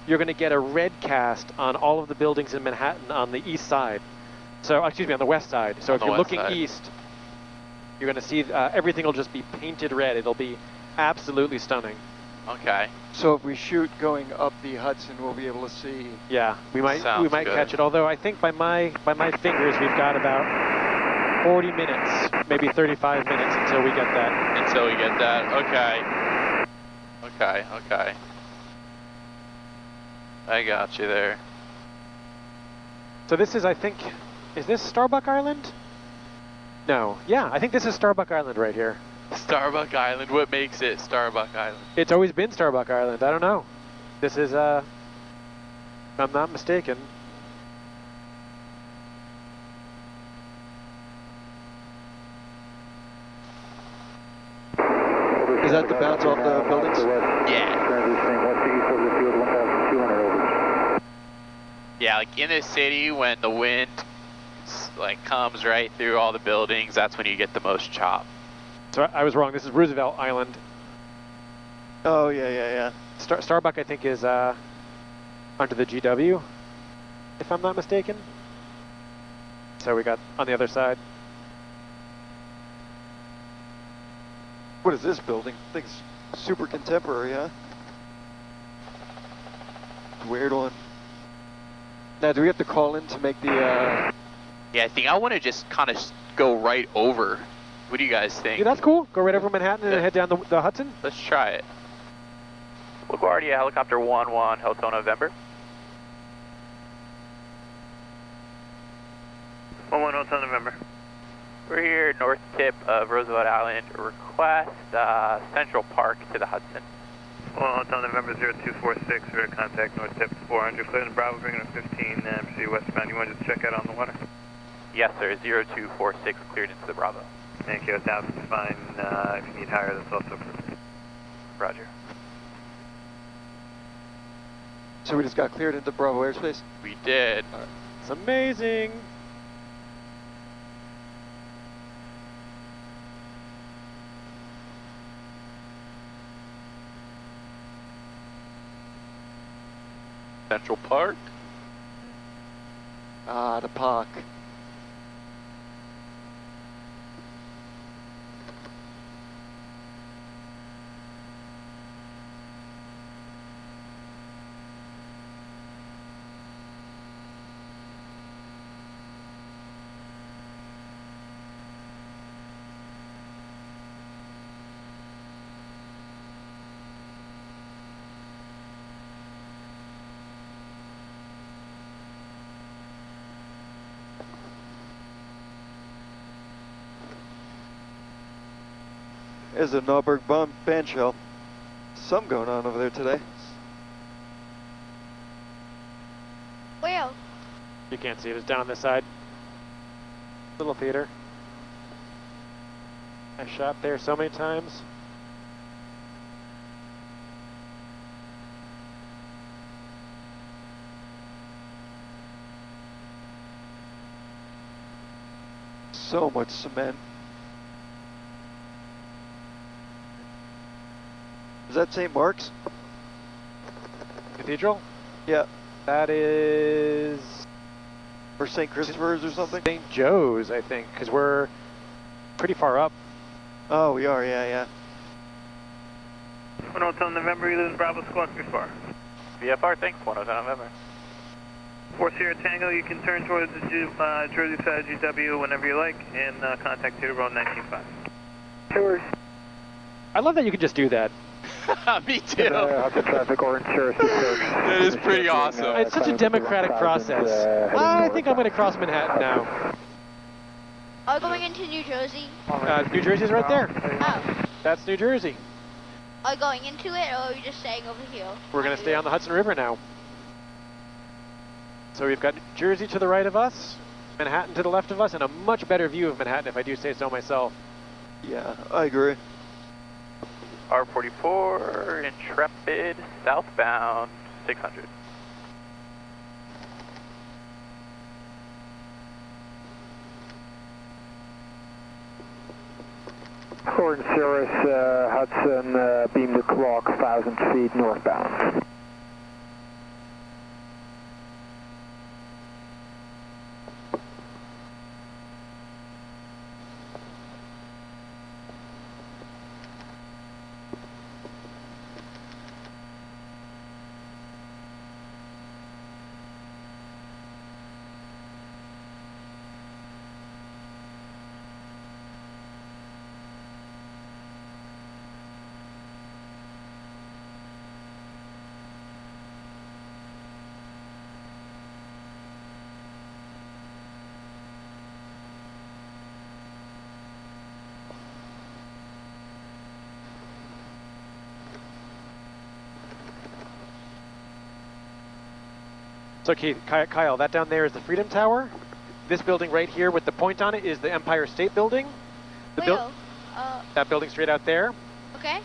you're going to get a red cast on all of the buildings in Manhattan on the east side. So, excuse me, on the west side. So if you're looking east, you're going to see everything will just be painted red. It'll be absolutely stunning. Okay. So if we shoot going up the Hudson, we'll be able to see. Yeah, we might good. catch it. Although I think by my fingers, we've got about 40 minutes, maybe 35 minutes until we get that. Until we get that. Okay. I got you there. So this is, I think, is this Starbuck Island? No. Yeah, I think this is Starbuck Island right here. Starbuck Island. What makes it Starbuck Island? It's always been Starbuck Island. I don't know. This is, if I'm not mistaken. Is that the bounce off the buildings? Yeah. Transitioning west to east over the field, 1,200 over. Yeah, like in the city, when the wind like comes right through all the buildings, that's when you get the most chop. So I was wrong. This is Roosevelt Island. Oh, yeah. Starbuck, I think, is under the GW, if I'm not mistaken. So we got on the other side. What is this building? I think it's super contemporary, huh? Weird one. Now, do we have to call in to make the, Yeah, I think I want to just kind of go right over. What do you guys think? Yeah, that's cool. Go right over Manhattan and head down the Hudson. Let's try it. LaGuardia Helicopter 1-1, Hotel November. 1-1, Hotel November. We're here north tip of Roosevelt Island. Request Central Park to the Hudson. 1 Hotel November 0246, rear contact north tip 400, clear to Bravo, bringing up 15, MC westbound. You want to just check out on the water? Yes, sir. 0246 cleared into the Bravo. Thank you. 1,000's fine. If you need higher, that's also approved. Roger. so we just got cleared into Bravo airspace? We did. It's amazing. Central Park. Ah, the park. There's a Nauberg bomb band shell. Some going on over there today. Well, You can't see it. It's down on this side. Little theater. I shot there so many times. So much cement. Is that St. Mark's? Cathedral? Yeah. That is Or St. Christopher's or something? St. Joe's, I think, because we're pretty far up. Oh, we are, yeah. 1 Hotel November, you live in Bravo Squawk before. VFR, thanks, 1 Hotel November. 4 Sierra Tango, you can turn towards the Jersey side of GW whenever you like, and contact Theater Road 195. Tours. I love that you can just do that. Me too. Hudson traffic, orange Cirrus. It is pretty awesome. It's such a democratic process. I think I'm going to cross Manhattan now. are we going into New Jersey? New Jersey's right there. Oh. That's New Jersey. Are we going into it, or are we just staying over here? We're going to stay on the Hudson River now. So we've got New Jersey to the right of us, Manhattan to the left of us, and a much better view of Manhattan, if I do say so myself. Yeah, I agree. R44, Intrepid, southbound, 600. Orange Cirrus, Hudson, beam to clock, 1,000 feet northbound. So Keith, Kyle, that down there is the Freedom Tower. This building right here with the point on it is the Empire State Building. That building straight out there. Okay.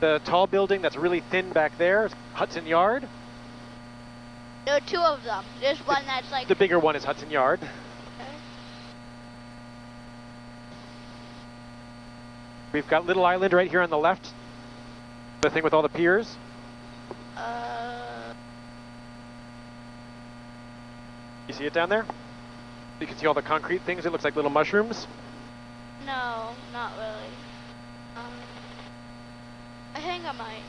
The tall building that's really thin back there is Hudson Yard. There are two of them. There's one that's like... The bigger one is Hudson Yard. Okay. We've got Little Island right here on the left. The thing with all the piers. You see it down there? You can see all the concrete things. It looks like little mushrooms. No, not really. I think I might.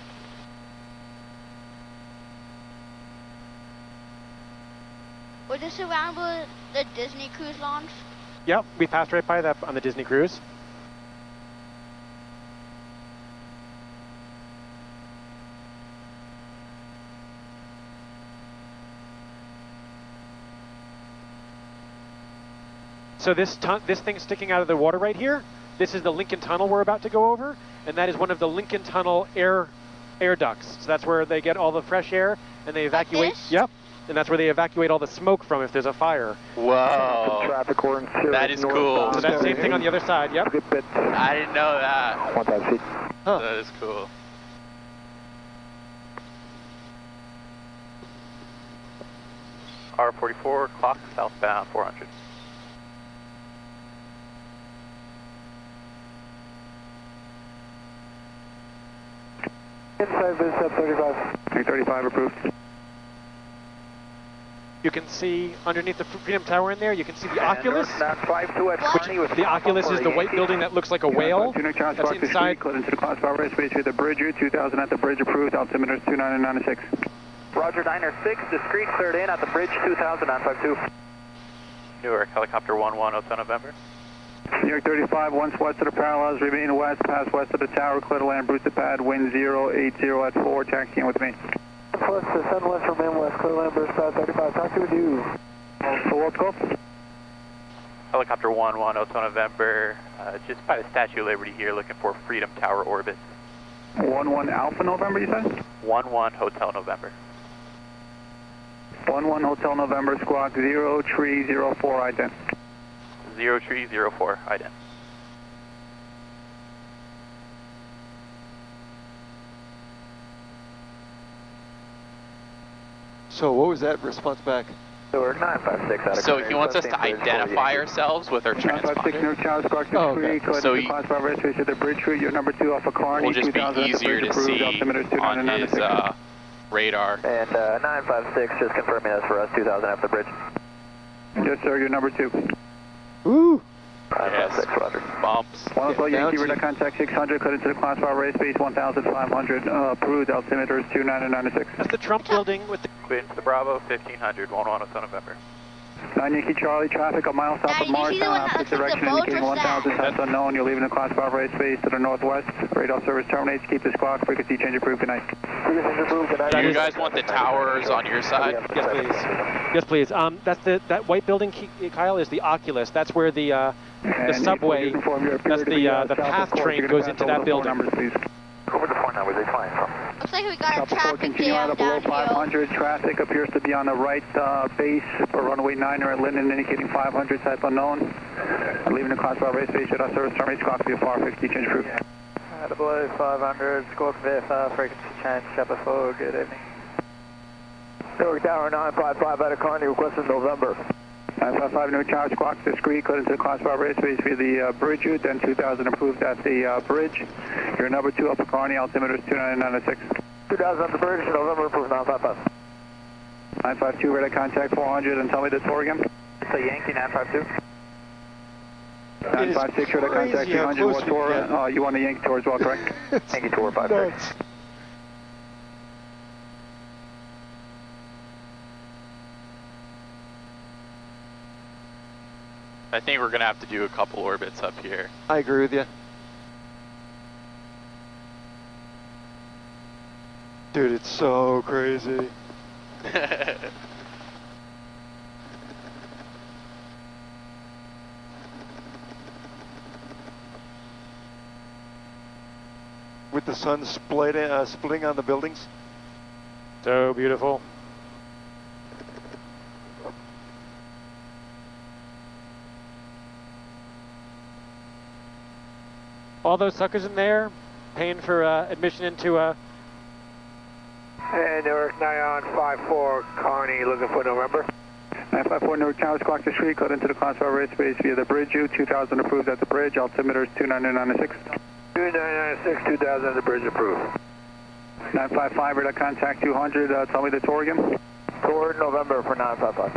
Was this around with the Disney cruise launch? Yep, we passed right by that on the Disney cruise. So this thing sticking out of the water right here, this is the Lincoln Tunnel we're about to go over, and that is one of the Lincoln Tunnel air ducts. So that's where they get all the fresh air, and they evacuate. Like this? Yep, and that's where they evacuate all the smoke from if there's a fire. Whoa. Traffic, orange Cirrus, That is cool. So that same thing on the other side. Yep. Good bit. I didn't know that. 1,000 feet. Huh. That is cool. R44, clock, southbound, 400. Inside this up 35. 335 approved. You can see underneath the Freedom Tower in there, you can see the Oculus. The Oculus is the white building that looks like a whale. That's inside. Close to the class power space through the bridge. 2000 at the bridge approved. Altimeter 2996. Roger, Niner 6, discreet cleared in at the bridge 2000, 952. Newark, helicopter 11, Hotel November. New York 35, once west of the parallels, remain west, pass west of the tower, clear to land, Brewster pad, wind 080 at 4, taxiing with me. West to southwest, remain west, clear land, Brewster pad 35, talk to you. So what's called? Helicopter 11, Hotel November, just by the Statue of Liberty here, looking for Freedom Tower orbits. 11 Alpha November, you said? 11 Hotel November. 11 Hotel November, squawk 0304, ident. 0304, ident. So what was that response back? Newark 956 out of So he wants us to identify ourselves with our 956 transponder. Newark Tower, squawk 63, Oh, okay. code So to class 5 rescue to the bridge route, you're number 2 Alpha Carney, Will just be 2000 easier to approved, see altimeter is on his 2996. radar. And 956, just confirming that's for us, 2000 after the bridge. Yes, sir, you're number 2. Ooh! 956, roger. Bumps. One Hotel Yankee, bouncy. radar contact 600, code into the class 5 race base 1500, approved, altimeter is 2996. That's the Trump building with the... Clear into the Bravo, 1500, 11 Hotel November. 9 Yankee Charlie, traffic a mile south Daddy, of did you see the one Marshall, that opposite looks like the direction boat? indicating What's 1000, that? that's unknown, you're leaving the class 5 race base to the northwest, radar service terminates, keep the squawk, frequency change approved, good night. Frequency approved, good night. Do you guys want the towers on your side? Yes, please. Yes, please. That's that white building, Kyle, is the Oculus. That's where the subway, that's the PATH train goes into that building. Over the phone numbers, they flying from. Looks like we got a South 4, traffic continue out jam of below down here. 500, traffic appears to be on the right base for runway 9 at Linden, indicating 500, type unknown. Leaving the class 5 race base, radar service terminates, squawk VFR, frequency change approved. Below 500, squawk VFR, frequency change, Chapter 4, good evening. Newark Tower 955 out of Carney, requesting November. 955 Newark Tower, squawk discreet, code into the class 5 race base via the bridge route, then 2000 approved at the bridge. You're number 2 Upper Carney, altimeter is 2996. 2000 at the bridge, November approved 955. 952, radar contact 400, and tell me the tour again. So Yankee 952. 956, radar contact crazy how 200, close what we tour? get. You want the Yankee tour as well, correct? Yankee tour 56. Nuts. I think we're gonna have to do a couple orbits up here. I agree with you. Dude, it's so crazy. With the sun splitting on the buildings. So beautiful. All those suckers in there, paying for admission into And Newark 954, Carney, looking for November. 954 Newark Tower, squawk discreet, code into the class 5 race base via the bridge route, 2000 approved at the bridge, altimeter is 2996. 2996, 2000 at the bridge approved. 955, radar contact 200, tell me the tour again. Tour November for 955.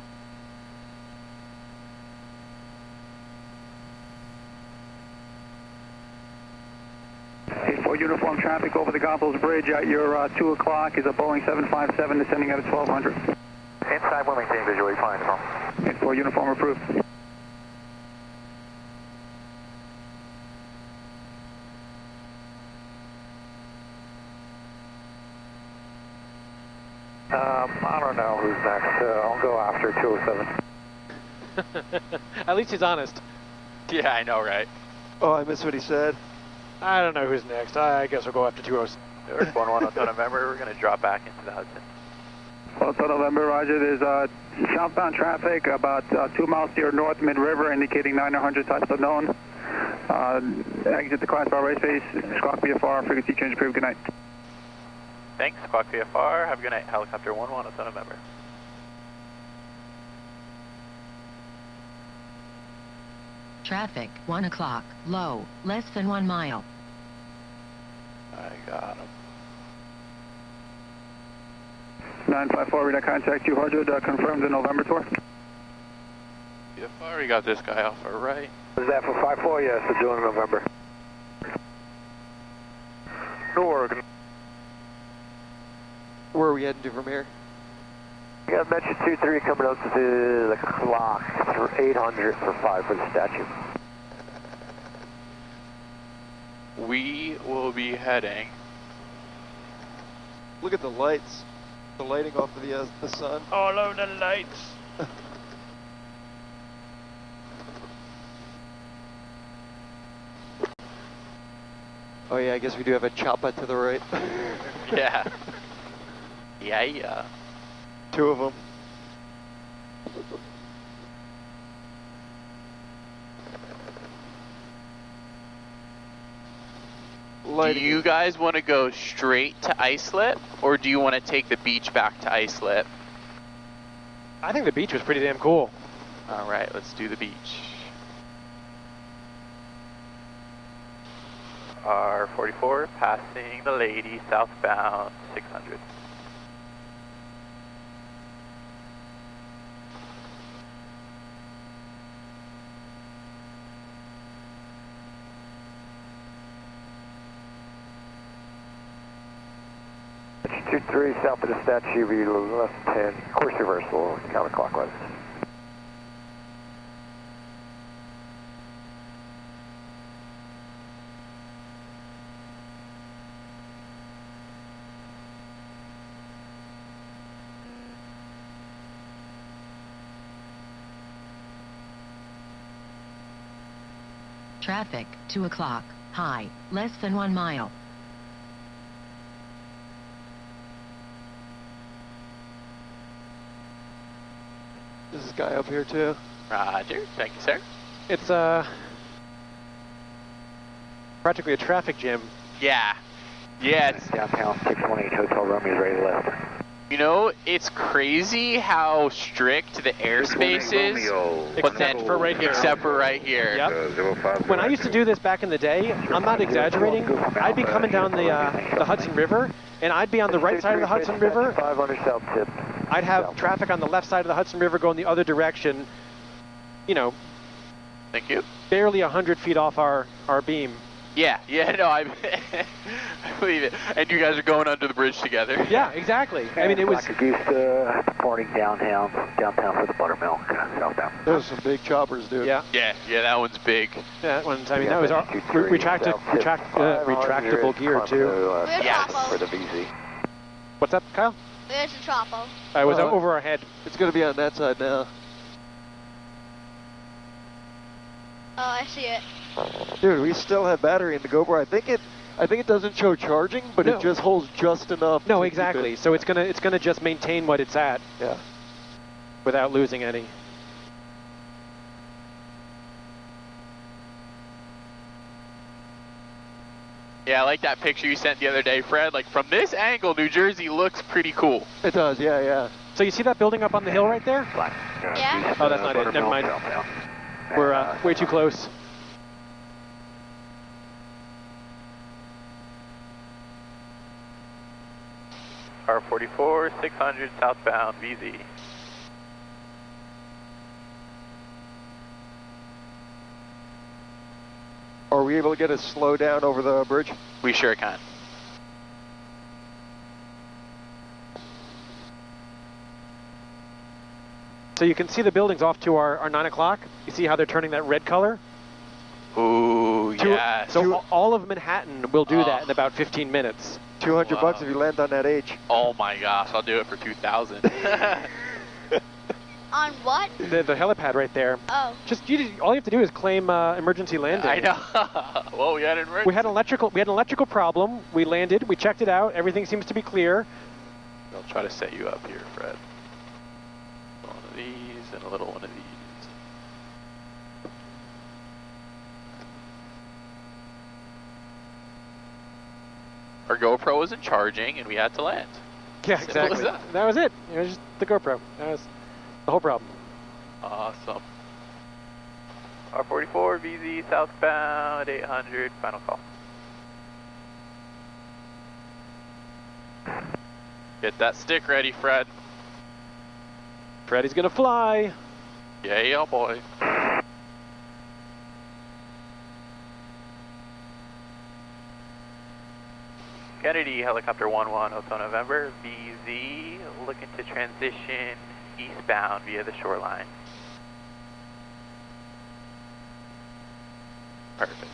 For uniform traffic over the Goethals Bridge at your 2 o'clock is a Boeing 757 descending at 1200. Inside Wilmington, visually fine from. For uniform approved. I don't know who's next. I'll go after 207. At least he's honest. Yeah, I know, right? Oh, I missed what he said. I don't know who's next. I guess we'll go after 207. Newark 11 Hotel November, we're gonna drop back into the Hudson. Also November, roger, there's southbound traffic about 2 miles to your north mid-river indicating 900 types unknown. Exit the class 5 race base, squawk VFR, frequency change approved, good night. Thanks, Squawk VFR. Have a good night. Helicopter 11 Hotel November. Traffic, 1 o'clock, low, less than 1 mile. I got him. 954, radar contact 200, confirmed the November tour. VFR, we got this guy off our right. Is that for 54? Yes, we're doing November. Newark. Where are we heading to from here? We got Metro 23 coming up to the clock for 800 for 5 for the statue. We will be heading. Look at the lights. The lighting off of the sun. All of the lights. Oh yeah, I guess we do have a chopper to the right. Yeah. Yeah. 2 of them. Do you guys want to go straight to Islip, or do you want to take the beach back to Islip? I think the beach was pretty damn cool. All right, let's do the beach. R44 passing the lady southbound 600. Two 3 south of the statue, be left 10, course reversal, counterclockwise. Traffic, 2 o'clock, high, less than 1 mile. This is guy up here too. Roger, thank you, sir. It's practically a traffic jam. Yeah. Yeah, it's, Downtown 618 Hotel Romeo is ready to left. you know, it's crazy how strict the airspace is, but then Except for right here. Except for right here. Yep. When I used to do this back in the day, I'm not exaggerating, I'd be coming down the Hudson River, and I'd be on the right side of the Hudson River. 500 south tip. I'd have traffic on the left side of the Hudson River going the other direction, you know, Thank you. barely 100 feet off our beam. Yeah, no, I believe it. And you guys are going under the bridge together. Yeah, exactly. I mean, it was... Departing downtown for the buttermilk, southbound. Those are some big choppers, dude. Yeah. Yeah, that one's big. Yeah, that one's, I mean, that was our retractable gear, too. Yes. For the VZ. What's up, Kyle? Where's the Tropo? It was over our head. It's going to be on that side now. Oh, I see it. Dude, we still have battery in the GoPro. I think it doesn't show charging, but No. it just holds just enough. No, to keep exactly. it. So it's gonna just maintain what it's at. Yeah. Without losing any. Yeah, I like that picture you sent the other day, Fred. Like, from this angle, New Jersey looks pretty cool. It does, yeah. So you see that building up on the hill right there? Yeah? Oh, that's not it. Never mind. We're way too close. R44 600 southbound VZ. Are we able to get a slow down over the bridge? We sure can. So you can see the buildings off to our 9 o'clock. You see how they're turning that red color? Ooh, yes. So all of Manhattan will do that in about 15 minutes. $200 if you land on that H. Oh my gosh, I'll do it for 2,000. On what? The helipad right there. Oh. All you have to do is claim emergency landing. I know. Well, we had an emergency. We had an electrical problem. We landed. We checked it out. Everything seems to be clear. I'll try to set you up here, Fred. One of these and a little one of these. Our GoPro wasn't charging, and we had to land. Yeah, Simple exactly. as That was it. It was just the GoPro. That was the whole problem. Awesome. R44 VZ southbound 800 final call. Get that stick ready, Fred. Freddy's gonna fly. Yeah, boy. Kennedy helicopter 11 Hotel November VZ looking to transition eastbound via the shoreline. Perfect.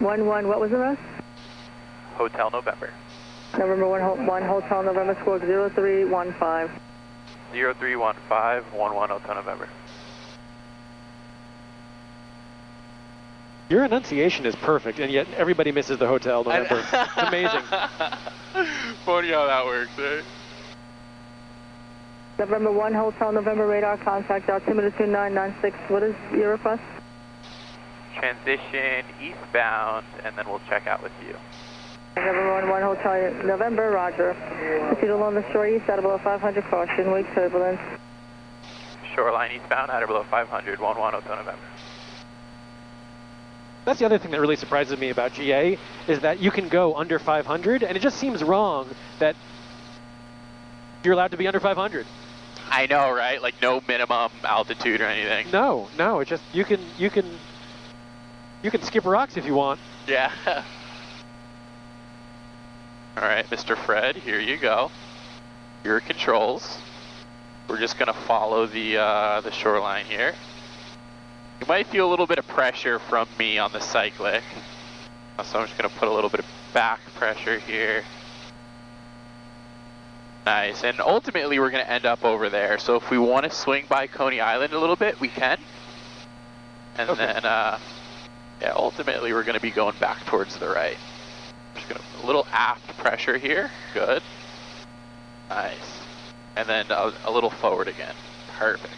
11, what was the rest? Hotel November. November 1 Hotel November, squawk 0315. 0315 11 Hotel November. Your enunciation is perfect, and yet everybody misses the hotel November. It's amazing. Funny how that works, right? November 1, Hotel November radar, contact altimeter 2996. What is your request? Transition eastbound, and then we'll check out with you. November 1, Hotel November, roger. Proceed along the shore east, at below 500, caution, wake turbulence. Shoreline eastbound, at or below 500, 11 Hotel November. That's the other thing that really surprises me about GA, is that you can go under 500, and it just seems wrong that you're allowed to be under 500. I know, right? Like no minimum altitude or anything. No, it's just you can skip rocks if you want. Yeah. All right, Mr. Fred, here you go. Your controls. We're just gonna follow the shoreline here. You might feel a little bit of pressure from me on the cyclic, so I'm just gonna put a little bit of back pressure here. Nice, and ultimately we're gonna end up over there. So if we want to swing by Coney Island a little bit, we can. And then, yeah, ultimately we're gonna be going back towards the right. Just gonna a little aft pressure here. Good. Nice. And then a little forward again. Perfect.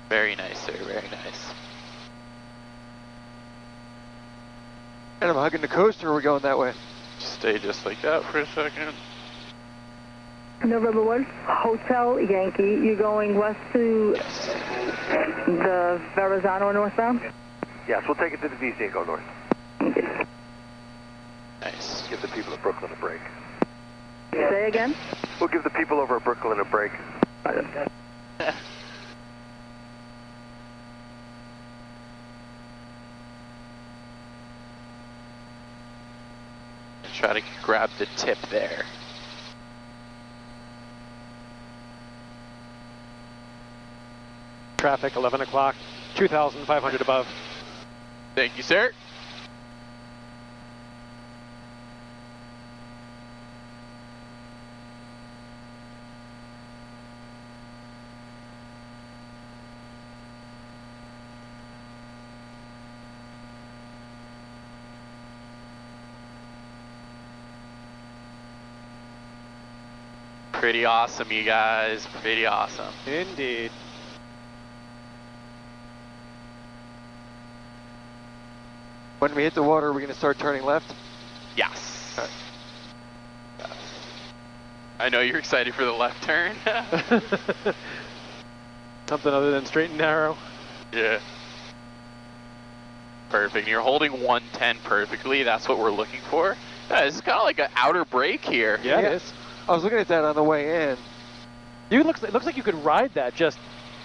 Very nice, sir. Very nice. And I'm hugging the coast, or are we going that way? Stay just like that for a second. November 1, Hotel Yankee. You're going west to the Verrazano northbound? Yes, we'll take it to the DC and go north. Okay. Nice. Give the people of Brooklyn a break. Say again? We'll give the people over at Brooklyn a break. Try to grab the tip there. Traffic, 11 o'clock, 2,500 above. Thank you, sir. Pretty awesome, you guys. Pretty awesome. Indeed. When we hit the water, are we going to start turning left? Yes. Yes. I know you're excited for the left turn. Something other than straight and narrow. Yeah. Perfect. You're holding 110 perfectly. That's what we're looking for. Yeah, this is kind of like an outer brake here. Yeah, it is. I was looking at that on the way in. It looks like you could ride that. Just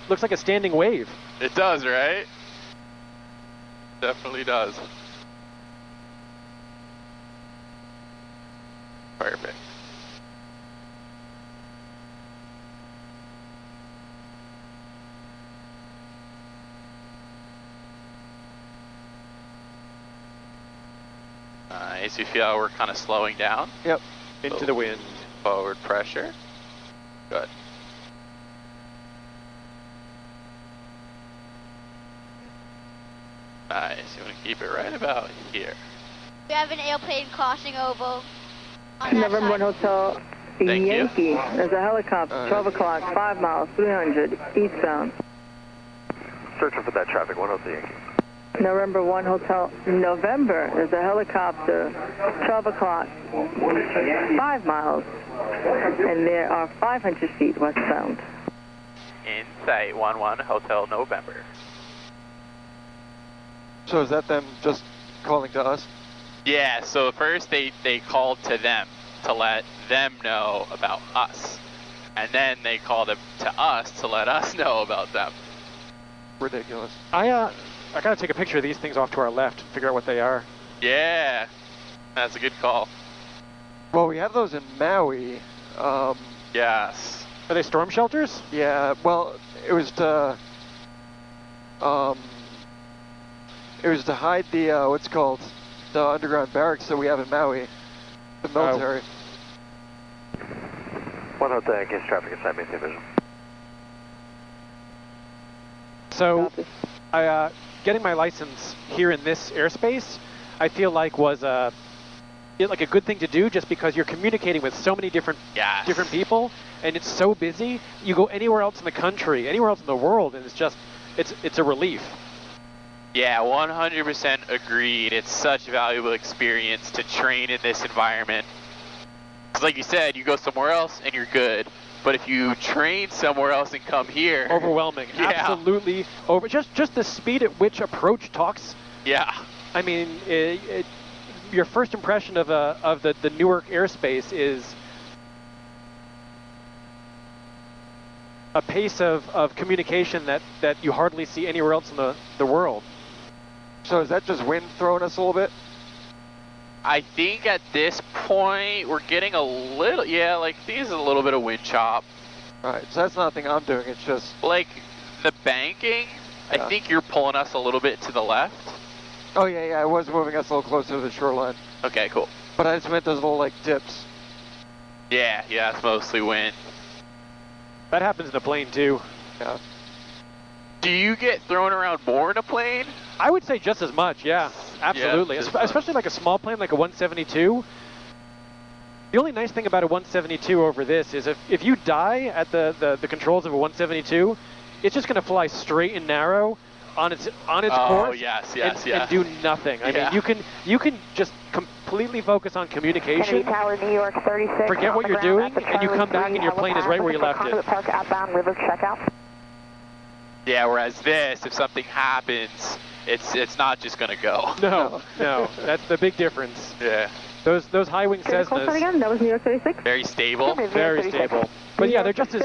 looks like a standing wave. It does, right? Definitely does. Perfect. Nice. You feel how we're kind of slowing down? Yep. Into the wind. Forward pressure. Good. Nice. You want to keep it right about here. We have an airplane crossing over on that November 1 side. Hotel Thank Yankee. you. There's a helicopter, 12 o'clock, 5 miles, 300, eastbound. Searching for that traffic, 1 Hotel Yankee. November 1 Hotel November. There's a helicopter, 12 o'clock, 5 miles, and there are 500 feet westbound. In sight, 11 Hotel November. So is that them just calling to us? Yeah, so first they called to them to let them know about us. And then they called to us to let us know about them. Ridiculous. I gotta take a picture of these things off to our left, figure out what they are. Yeah, that's a good call. Well, we have those in Maui. Yes. Are they storm shelters? Yeah, well, it was to hide the, what's it called, the underground barracks that we have in Maui, the military. 1 Hotel Yankee, traffic inside, maintain vision. So, getting my license here in this airspace, I feel like was like a good thing to do, just because you're communicating with so many different people, and it's so busy. You go anywhere else in the country, anywhere else in the world, and it's a relief. Yeah, 100% agreed. It's such a valuable experience to train in this environment. Because like you said, you go somewhere else and you're good. But if you train somewhere else and come here... Overwhelming. Yeah. Absolutely. Just the speed at which approach talks. Yeah. I mean, your first impression of the Newark airspace is a pace of communication that you hardly see anywhere else in the world. So is that just wind throwing us a little bit? I think at this point, we're getting a little, like, I think it's a little bit of wind chop. Alright, so that's nothing I'm doing, it's just... Like, the banking, I think you're pulling us a little bit to the left. Oh yeah, it was moving us a little closer to the shoreline. Okay, cool. But I just meant those little, like, dips. Yeah, it's mostly wind. That happens in a plane, too. Yeah. Do you get thrown around more in a plane? I would say just as much, yeah. Absolutely. Yeah, especially like a small plane, like a 172. The only nice thing about a 172 over this is if you die at the controls of a 172, it's just going to fly straight and narrow on its course. And do nothing. I mean, you can just completely focus on communication. Kennedy Tower, New York 36. Forget what you're doing, and you come back and your plane is right where you left it. Park outbound river checkout. Yeah, whereas this, if something happens, it's not just gonna go. No, that's the big difference. Yeah. Those high wing Cessnas. Again, that was New York 36. Very stable. Very stable. But yeah, they're just as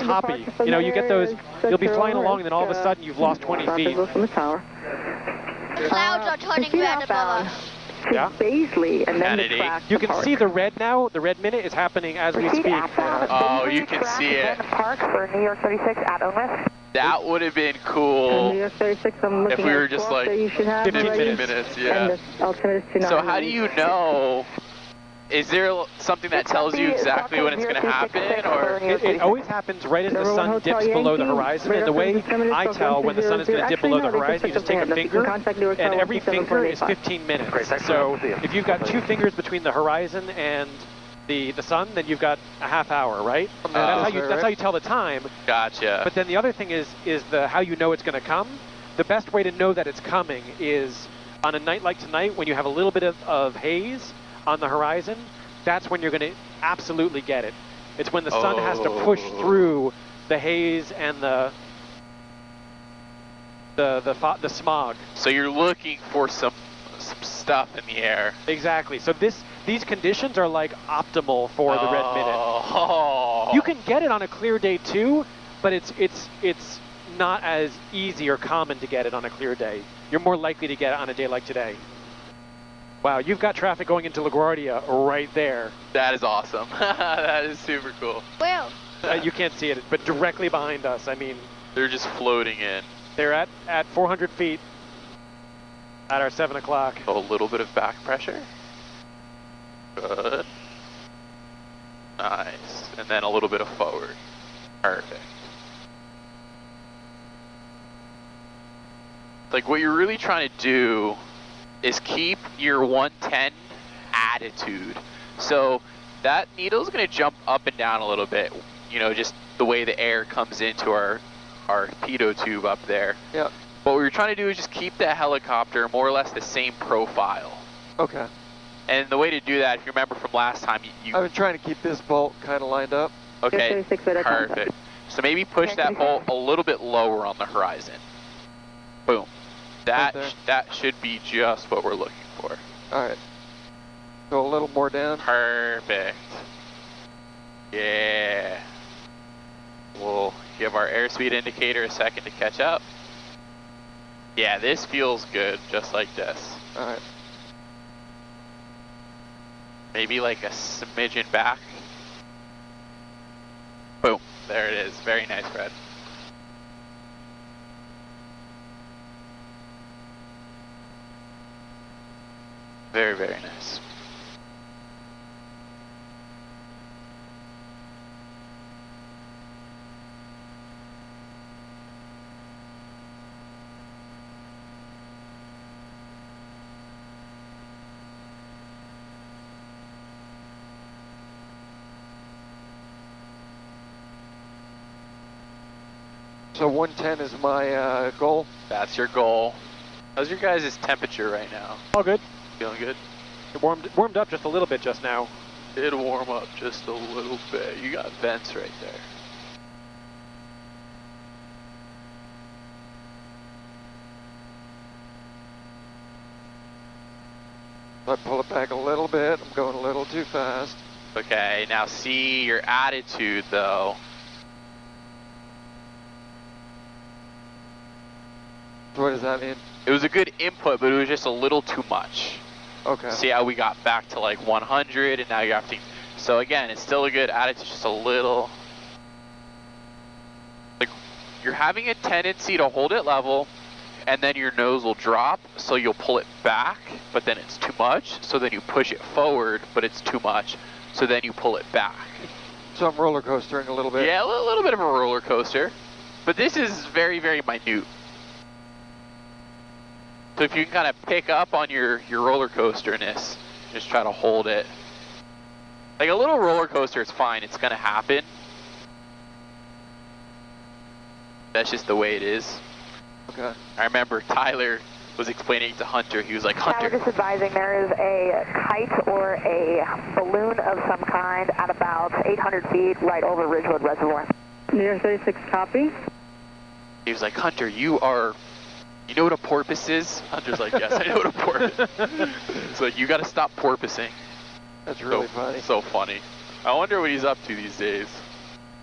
hoppy. You know, you get those. You'll be flying along, and then all of a sudden you've lost 20 feet. Clouds are turning red above us. Yeah. Baisley, and then the track. You can see the red now. The red minute is happening as we speak. Oh, you can see it. Park for New York 36 at OMS. That would have been cool New York 36, I'm if we were just like 15 minutes, yeah. So how do you know? Is there something that tells you exactly when it's going to happen, or? It always happens right as the sun dips below the horizon, and the way I tell when the sun is going to dip below the horizon, you just take a finger, and every finger is 15 minutes. So if you've got 2 fingers between the horizon and the sun, then you've got a half hour, right? That's how you tell the time. Gotcha. But then the other thing is how you know it's going to come. The best way to know that it's coming is on a night like tonight, when you have a little bit of haze on the horizon. That's when you're going to absolutely get it. It's when the sun has to push through the haze and the smog. So you're looking for some stuff in the air. Exactly. So these conditions are like optimal for the red minute. You can get it on a clear day too, but it's not as easy or common to get it on a clear day. You're more likely to get it on a day like today. Wow, you've got traffic going into LaGuardia right there. That is awesome. That is super cool. Well, you can't see it, but directly behind us. I mean, they're just floating in. They're at 400 feet at our 7 o'clock. A little bit of back pressure. Good. Nice. And then a little bit of forward. Perfect. Like, what you're really trying to do is keep your 110 attitude. So that needle's going to jump up and down a little bit, you know, just the way the air comes into our pitot tube up there. Yeah. But what we're trying to do is just keep the helicopter more or less the same profile. Okay. And the way to do that, if you remember from last time, I've been trying to keep this bolt kind of lined up. Okay, perfect. So maybe push that bolt a little bit lower on the horizon. Boom. That should be just what we're looking for. All right. So a little more down. Perfect. Yeah. We'll give our airspeed indicator a second to catch up. Yeah, this feels good, just like this. All right. Maybe like a smidgen back. Boom. There it is. Very nice, Fred. Very, very nice. So 110 is my goal. That's your goal. How's your guys' temperature right now? All good. Feeling good? It warmed up just a little bit just now. It'll warm up just a little bit. You got vents right there. I pull it back a little bit. I'm going a little too fast. Okay, now see your attitude though. What does that mean? It was a good input, but it was just a little too much. Okay. See how we got back to like 100 and now you're having, so again, it's still a good attitude, just a little, like you're having a tendency to hold it level and then your nose will drop, so you'll pull it back, but then it's too much, so then you push it forward, but it's too much, so then you pull it back. So I'm roller coastering a little bit. Yeah, a little bit of a roller coaster, but this is very, very minute. So if you can kind of pick up on your roller coasterness, just try to hold it. Like a little roller coaster is fine, it's gonna happen. That's just the way it is. Okay. I remember Tyler was explaining it to Hunter, he was like, Hunter. Tyler, just advising there is a kite or a balloon of some kind at about 800 feet right over Ridgewood Reservoir. New York 36, copy. He was like, Hunter, you know what a porpoise is? Hunter's like, yes, I know what a porpoise is. It's like, you gotta stop porpoising. That's really funny. So funny. I wonder what he's up to these days.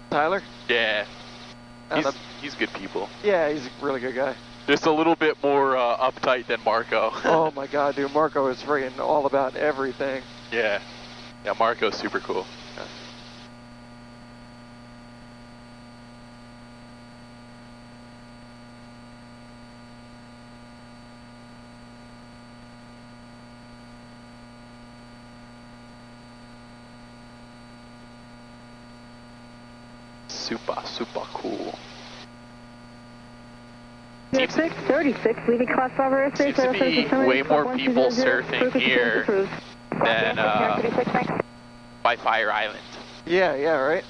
Tyler? Yeah. He's good people. Yeah, he's a really good guy. Just a little bit more uptight than Marco. Oh my god, dude, Marco is friggin' all about everything. Yeah. Yeah, Marco's super cool. Yeah. Super cool. New York 636, leaving class 5 airspace. Seems to be way more people surfing here than by Fire Island. Yeah, right?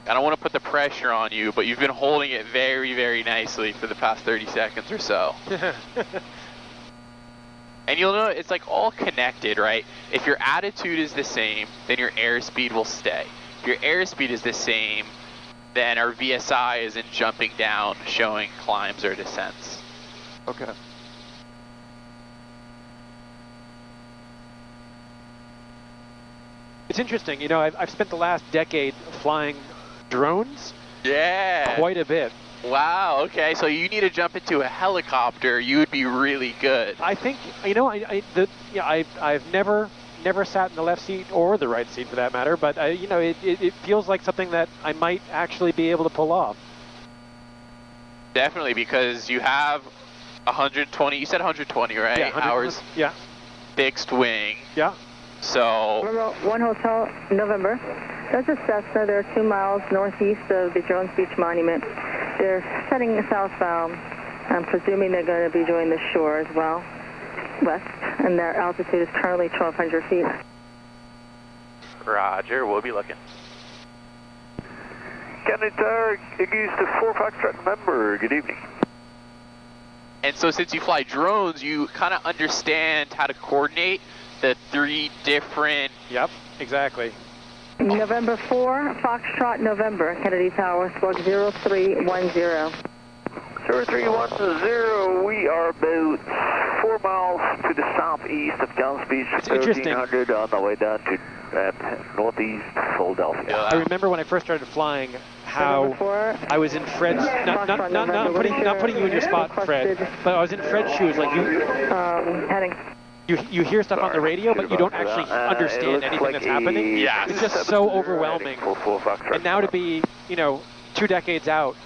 I don't want to put the pressure on you, but you've been holding it very, very nicely for the past 30 seconds or so. And you'll know it's like all connected, right? If your attitude is the same, then your airspeed will stay. If your airspeed is the same, then our VSI isn't jumping down, showing climbs or descents. Okay. It's interesting, you know, I've spent the last decade flying drones. Yeah. Quite a bit. Wow, okay, so you need to jump into a helicopter, you would be really good. I think, you know, I've never sat in the left seat or the right seat for that matter, but you know, it feels like something that I might actually be able to pull off. Definitely, because you have 120, you said 120, right? Yeah, hours. Yeah. Fixed wing. Yeah. So. Remote 1 Hotel, November. That's a Cessna. They're 2 miles northeast of the Jones Beach Monument. They're heading southbound. I'm presuming they're going to be doing the shore as well, west, and their altitude is currently 1,200 feet. Roger, we'll be looking. Kennedy Tower, Iggy's to 4 Foxtrot November. Good evening. And so since you fly drones, you kind of understand how to coordinate the 3 different... Yep, exactly. November 4, Foxtrot November, Kennedy Tower, squawk 0310. 0310, we are about 4 miles to the southeast of Jones Beach, 1300 on the way down to northeast Philadelphia. Yeah. I remember when I first started flying how I was in Fred's, not putting you in your spot, Fred, but I was in Fred's shoes, like Heading. You hear stuff on the radio, but you don't actually understand anything that's happening. Yeah. It's just so overwhelming. And now to be, you know, 2 decades out,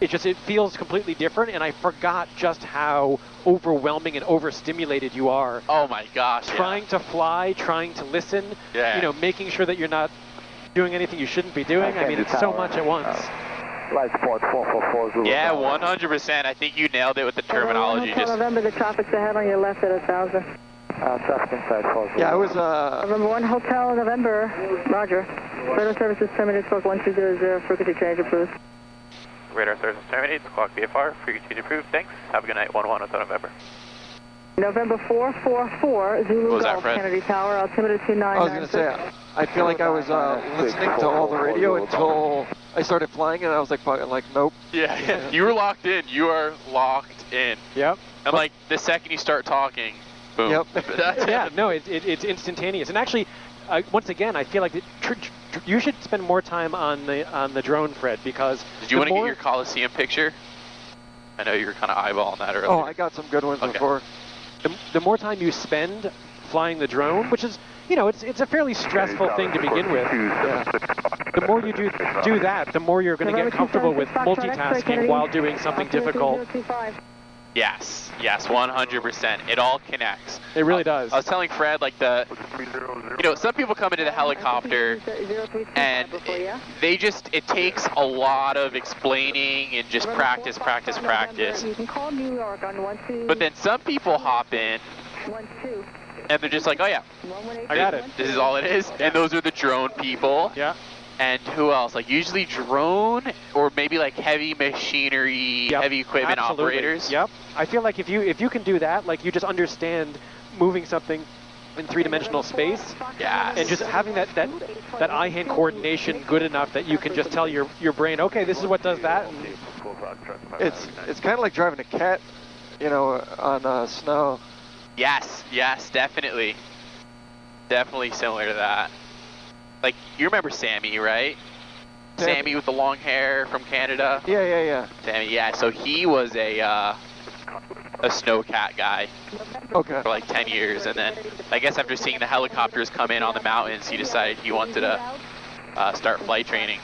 it feels completely different, and I forgot just how overwhelming and overstimulated you are. Oh my gosh. Trying to fly, trying to listen, you know, making sure that you're not doing anything you shouldn't be doing. I mean, it's so much at once. Light support 444. Yeah, 100%. I think you nailed it with the terminalogy. November, the traffic's ahead on your left at 1,000. Traffic inside 12. Yeah, I was, November 1 Hotel, November, roger. Radar services terminated, squawk 1200, frequency change approved. Radar service terminated, squawk VFR, frequency approved, thanks. Have a good night, 11 Hotel November. November 444, Zulu Golf, Kennedy Tower, altimeter 2996. I was going to say, I feel like I was listening to all the radio until I started flying, and I was like nope. Yeah, you were locked in. You are locked in. Yep. And like the second you start talking, boom. Yep. That's it. Yeah, no, it's instantaneous. And actually, once again, I feel like you should spend more time on the drone, Fred, because Did you want to get your Coliseum picture? I know you were kind of eyeballing that earlier. Oh, I got some good ones before. The more time you spend flying the drone, which is, you know, it's a fairly stressful thing to begin with. The more you do that, the more you're going to get comfortable with multitasking while doing something difficult. Yes, 100%. It all connects. It really does. I was telling Fred, like some people come into the helicopter and it takes a lot of explaining and just practice. But then some people hop in and they're just like, oh yeah, I got it. This is all it is. And those are the drone people. Yeah. And who else? Like usually drone or maybe like heavy machinery, heavy equipment operators. Yep. I feel like if you can do that, like you just understand moving something in three-dimensional space. Yes. And just having that eye-hand coordination good enough that you can just tell your brain, okay, this is what does that. And it's kind of like driving a cat, you know, on snow. Yes, definitely. Definitely similar to that. Like, you remember Sammy, right? Sammy with the long hair from Canada? Yeah. Sammy, yeah. So he was a snowcat guy for like 10 years. And then, I guess after seeing the helicopters come in on the mountains, he decided he wanted to start flight training.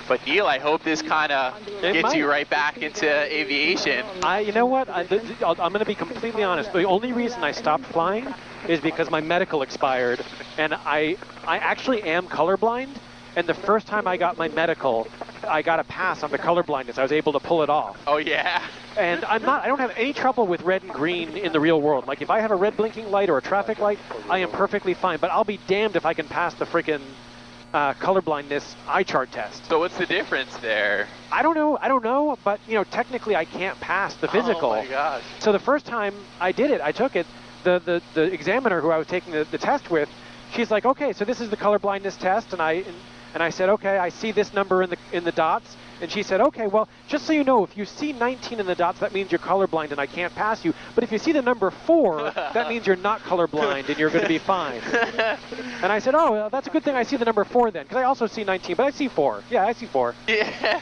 But Neil, I hope this kind of gets you right back into aviation. You know what? I'm going to be completely honest. The only reason I stopped flying is because my medical expired, and I actually am colorblind. And the first time I got my medical, I got a pass on the colorblindness. I was able to pull it off. Oh yeah. And I don't have any trouble with red and green in the real world. Like if I have a red blinking light or a traffic light, I am perfectly fine. But I'll be damned if I can pass the freaking colorblindness eye chart test. So what's the difference there? I don't know, but you know, technically I can't pass the physical. Oh my gosh. So the first time I did it, I took it, the examiner who I was taking the test with, she's like, okay, so this is the colorblindness test, and I said, okay, I see this number in the dots, and she said, okay, well, just so you know, if you see 19 in the dots, that means you're colorblind and I can't pass you. But if you see the number 4, that means you're not colorblind and you're going to be fine. And I said, oh, well, that's a good thing I see the number 4 then, because I also see 19, but I see 4. Yeah, I see 4. Yeah,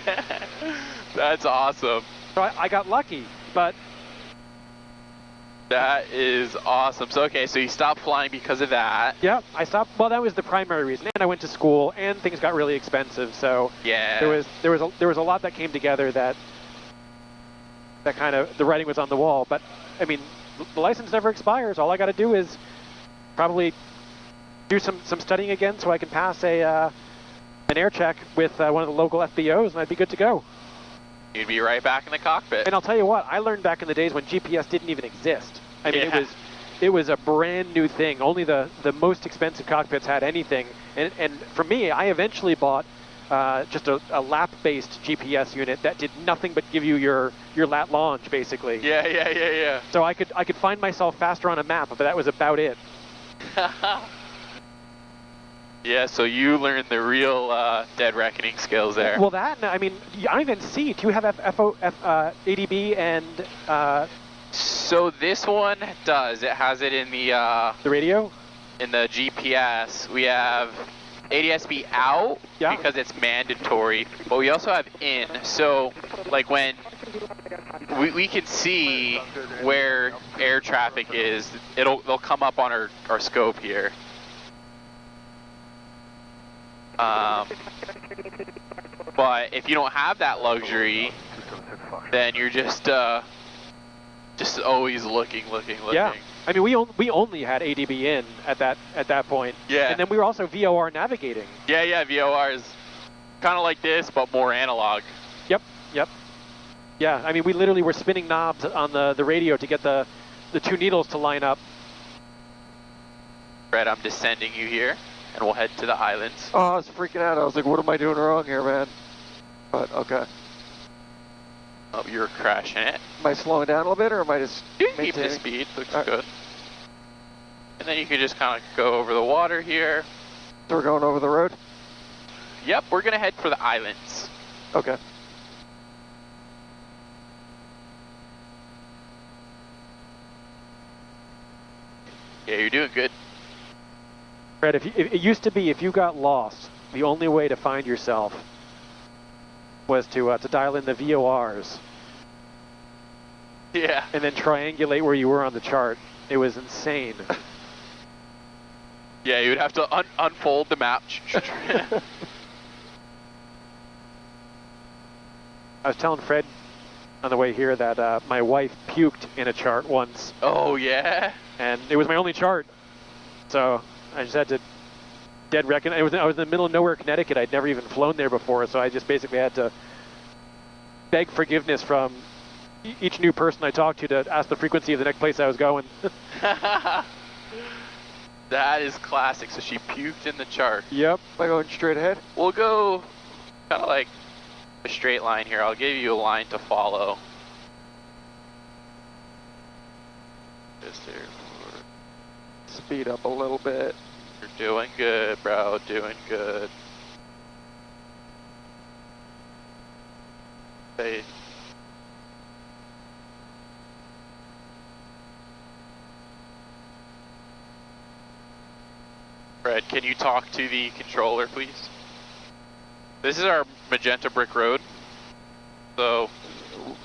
that's awesome. So I got lucky, but... That is awesome. So, okay, so you stopped flying because of that. Yeah, I stopped. Well, that was the primary reason. And I went to school, and things got really expensive. So yeah, there was a lot that came together that kind of the writing was on the wall. But I mean, the license never expires. All I got to do is probably do some studying again, so I can pass an air check with one of the local FBOs, and I'd be good to go. You'd be right back in the cockpit. And I'll tell you what, I learned back in the days when GPS didn't even exist. I mean, it was a brand new thing. Only the most expensive cockpits had anything. And for me, I eventually bought just a lap-based GPS unit that did nothing but give you your lat launch, basically. Yeah. So I could find myself faster on a map, but that was about it. Yeah, so you learned the real dead reckoning skills there. Well, I mean, I don't even see. Do you have ADB and... So this one does. It has it in the radio? In the GPS. We have ADSB out because it's mandatory, but we also have in. So, like when we can see where air traffic is, they'll come up on our scope here. But if you don't have that luxury, then you're just always looking. Yeah, I mean we only had ADB in at that point. Yeah. And then we were also VOR navigating. Yeah, VOR is kind of like this, but more analog. Yep. Yeah, I mean we literally were spinning knobs on the radio to get the 2 needles to line up. Fred, I'm descending you here, and we'll head to the islands. Oh, I was freaking out. I was like, what am I doing wrong here, man? But, okay. Oh, you're crashing it. Am I slowing down a little bit, or am I just You can keep maintaining? the speed, looks All right. good. And then you can just kind of go over the water here. So we're going over the road? Yep, we're gonna head for the islands. Okay. Yeah, you're doing good. Fred, it used to be if you got lost, the only way to find yourself was to dial in the VORs. Yeah. And then triangulate where you were on the chart. It was insane. Yeah, you would have to unfold the map. I was telling Fred on the way here that my wife puked in a chart once. Oh, yeah? And it was my only chart. So I just had to dead reckon. I was in the middle of nowhere, Connecticut. I'd never even flown there before, so I just basically had to beg forgiveness from each new person I talked to ask the frequency of the next place I was going. That is classic. So she puked in the chart. Yep. Am I going straight ahead? We'll go kind of like a straight line here. I'll give you a line to follow. Just there. Speed up a little bit. You're doing good, bro. Doing good. Hey. Fred, can you talk to the controller, please? This is our magenta brick road. So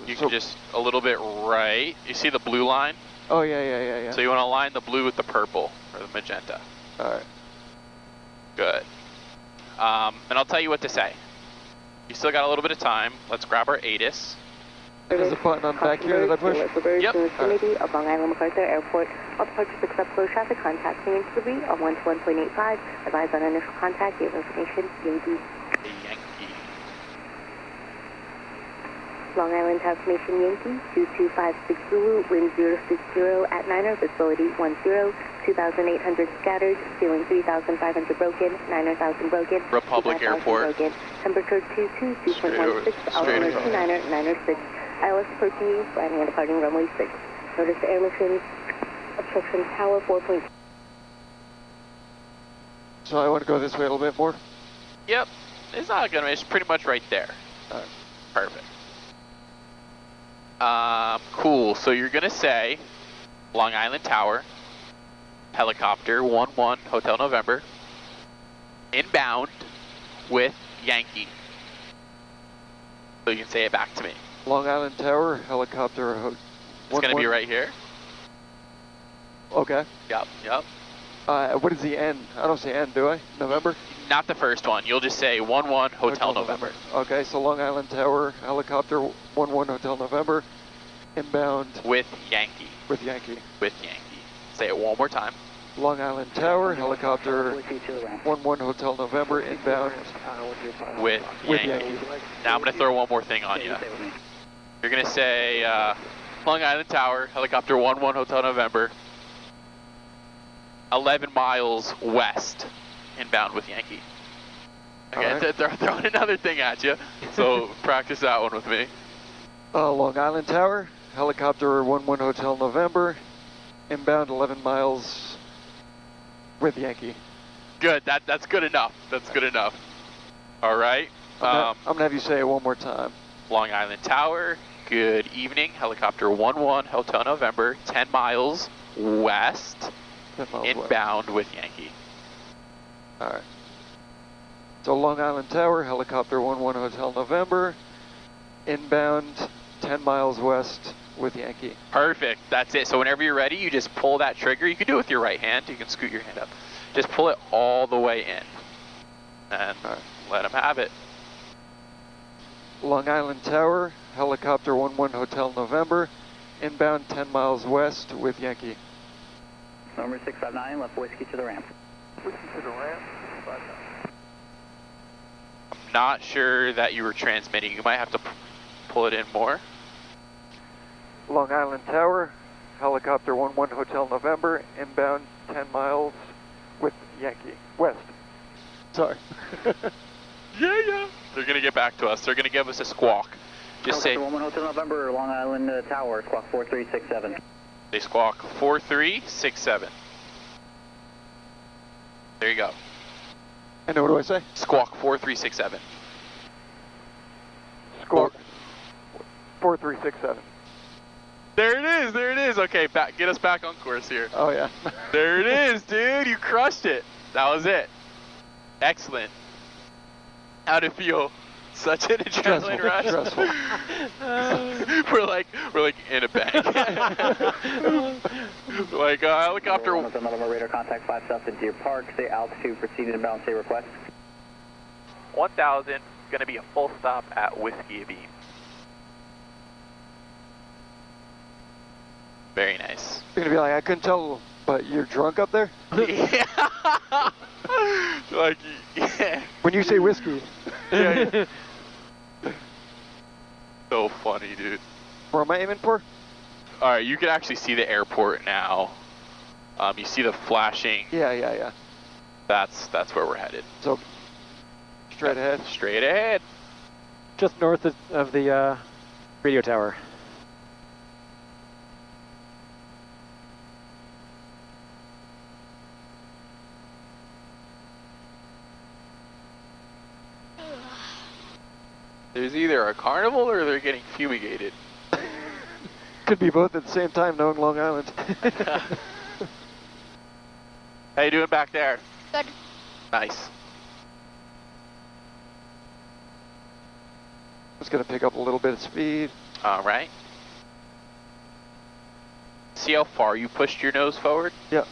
you can just a little bit right. You see the blue line? Oh, yeah. So you want to align the blue with the purple, or the magenta. All right. Good. And I'll tell you what to say. You still got a little bit of time. Let's grab our ATIS. There's a button on back here that I push? Yep. Vicinity of Long Island McArthur Airport. All departures except close traffic contact me into the V on 121.85. Advise on initial contact. Give information. Yankee. Yankee. Long Island Tower Formation Yankee. 2256 Zulu. Wind 060 at Niner. Visibility 10. 2,800 scattered. Ceiling 3,500 broken. 9,000 broken. Republic Airport. Broken. Temperature 2.16. Altimeter 2996. ILS approaching you, landing and departing runway 6. Notice the air missions, obstruction tower 4. So I want to go this way a little bit more? Yep. It's not gonna, it's pretty much right there. All right. Perfect. Cool. So you're gonna say Long Island Tower, helicopter 11 Hotel November, inbound with Yankee. So you can say it back to me. Long Island Tower, helicopter. It's gonna be right here. Okay. Yep. What is the N? I don't see N, do I? November? Not the first one. You'll just say 11 Hotel November. Okay, so Long Island Tower, helicopter 11 Hotel November, inbound. With Yankee. With Yankee. With Yankee. Say it one more time. Long Island Tower, helicopter 11 Hotel November, inbound. With Yankee. Now I'm gonna throw one more thing on you. You're gonna say Long Island Tower, helicopter 11 Hotel November, 11 miles west, inbound with Yankee. Okay, right. they're throwing another thing at you, so practice that one with me. Long Island Tower, helicopter 11 Hotel November, inbound 11 miles with Yankee. Good, that's good enough. That's good enough. All right. I'm gonna have you say it one more time. Long Island Tower, good evening, helicopter 11 Hotel November, 10 miles west, 10 miles inbound west. with Yankee. All right. So Long Island Tower, helicopter 11 Hotel November, inbound 10 miles west with Yankee. Perfect, that's it. So whenever you're ready, you just pull that trigger. You can do it with your right hand. You can scoot your hand up. Just pull it all the way in and let them have it. Long Island Tower, helicopter 11 Hotel November, inbound 10 miles west with Yankee. Number 659, left whiskey to the ramp. Whiskey to the ramp. I'm not sure that you were transmitting. You might have to pull it in more. Long Island Tower, helicopter 11 Hotel November, inbound 10 miles Yankee. West. Sorry. Yeah. They're gonna get back to us. They're gonna give us a squawk. Just say. Helicopter 11 Hotel November, Long Island Tower, squawk 4367. They squawk 4367. There you go. And what do I say? Squawk 4367. Squawk 4367. There it is. Okay, get us back on course here. Oh yeah. There it is, dude. You crushed it. That was it. Excellent. How'd it feel? Such an adrenaline rush. Stressful. we're like in a bank. Like helicopter. Radar contact 5 south at Deer Park. Say altitude proceeding inbound. Say request. 1000. Going to be a full stop at Whiskey Beam. Very nice. You're gonna be like, I couldn't tell, but you're drunk up there? Yeah. Like, yeah. When you say whiskey. Yeah. So funny, dude. Where am I aiming for? All right, you can actually see the airport now. You see the flashing. Yeah. That's where we're headed. So, straight ahead? Straight ahead. Just north of the radio tower. There's either a carnival or they're getting fumigated. Could be both at the same time, knowing Long Island. How you doing back there? Good. Nice. Just gonna pick up a little bit of speed. All right. See how far you pushed your nose forward? Yep.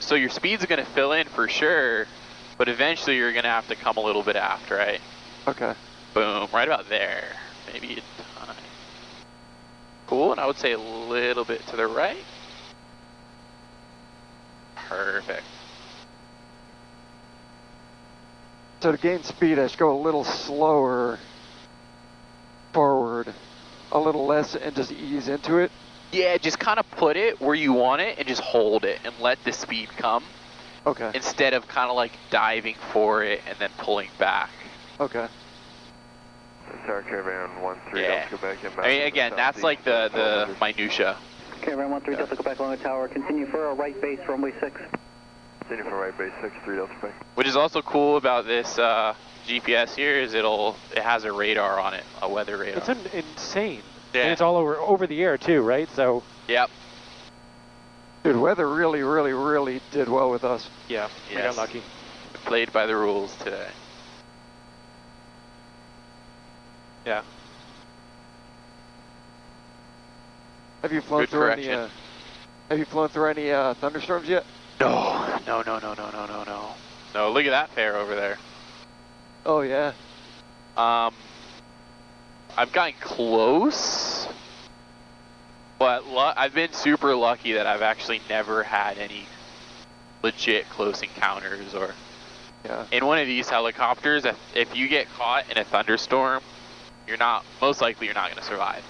So your speed's gonna fill in for sure, but eventually you're gonna have to come a little bit after, right? Okay. Boom, right about there. Maybe a ton. Cool, and I would say a little bit to the right. Perfect. So to gain speed, I should go a little slower forward, a little less, and just ease into it. Yeah, just kind of put it where you want it and just hold it and let the speed come. Okay. Instead of kind of like diving for it and then pulling back. Okay. Tower Caravan 13, Yeah. Delta Quebec inbound. I mean, again, that's like the minutia. Caravan 13, Delta Quebec, Long Tower. Continue for a right base, runway 6. Continue for right base 63, Delta Quebec. Which is also cool about this GPS here is it has a radar on it, a weather radar. It's insane. Yeah. And it's all over the air too, right? So. Yep. Dude, weather really did well with us. Yeah, we got lucky. Played by the rules today. Yeah. Have you flown Good through correction. any? Have you flown through any thunderstorms yet? No. No, look at that fare over there. Oh yeah. I've gotten close, but I've been super lucky that I've actually never had any legit close encounters or. Yeah. In one of these helicopters, if you get caught in a thunderstorm, most likely you're not going to survive.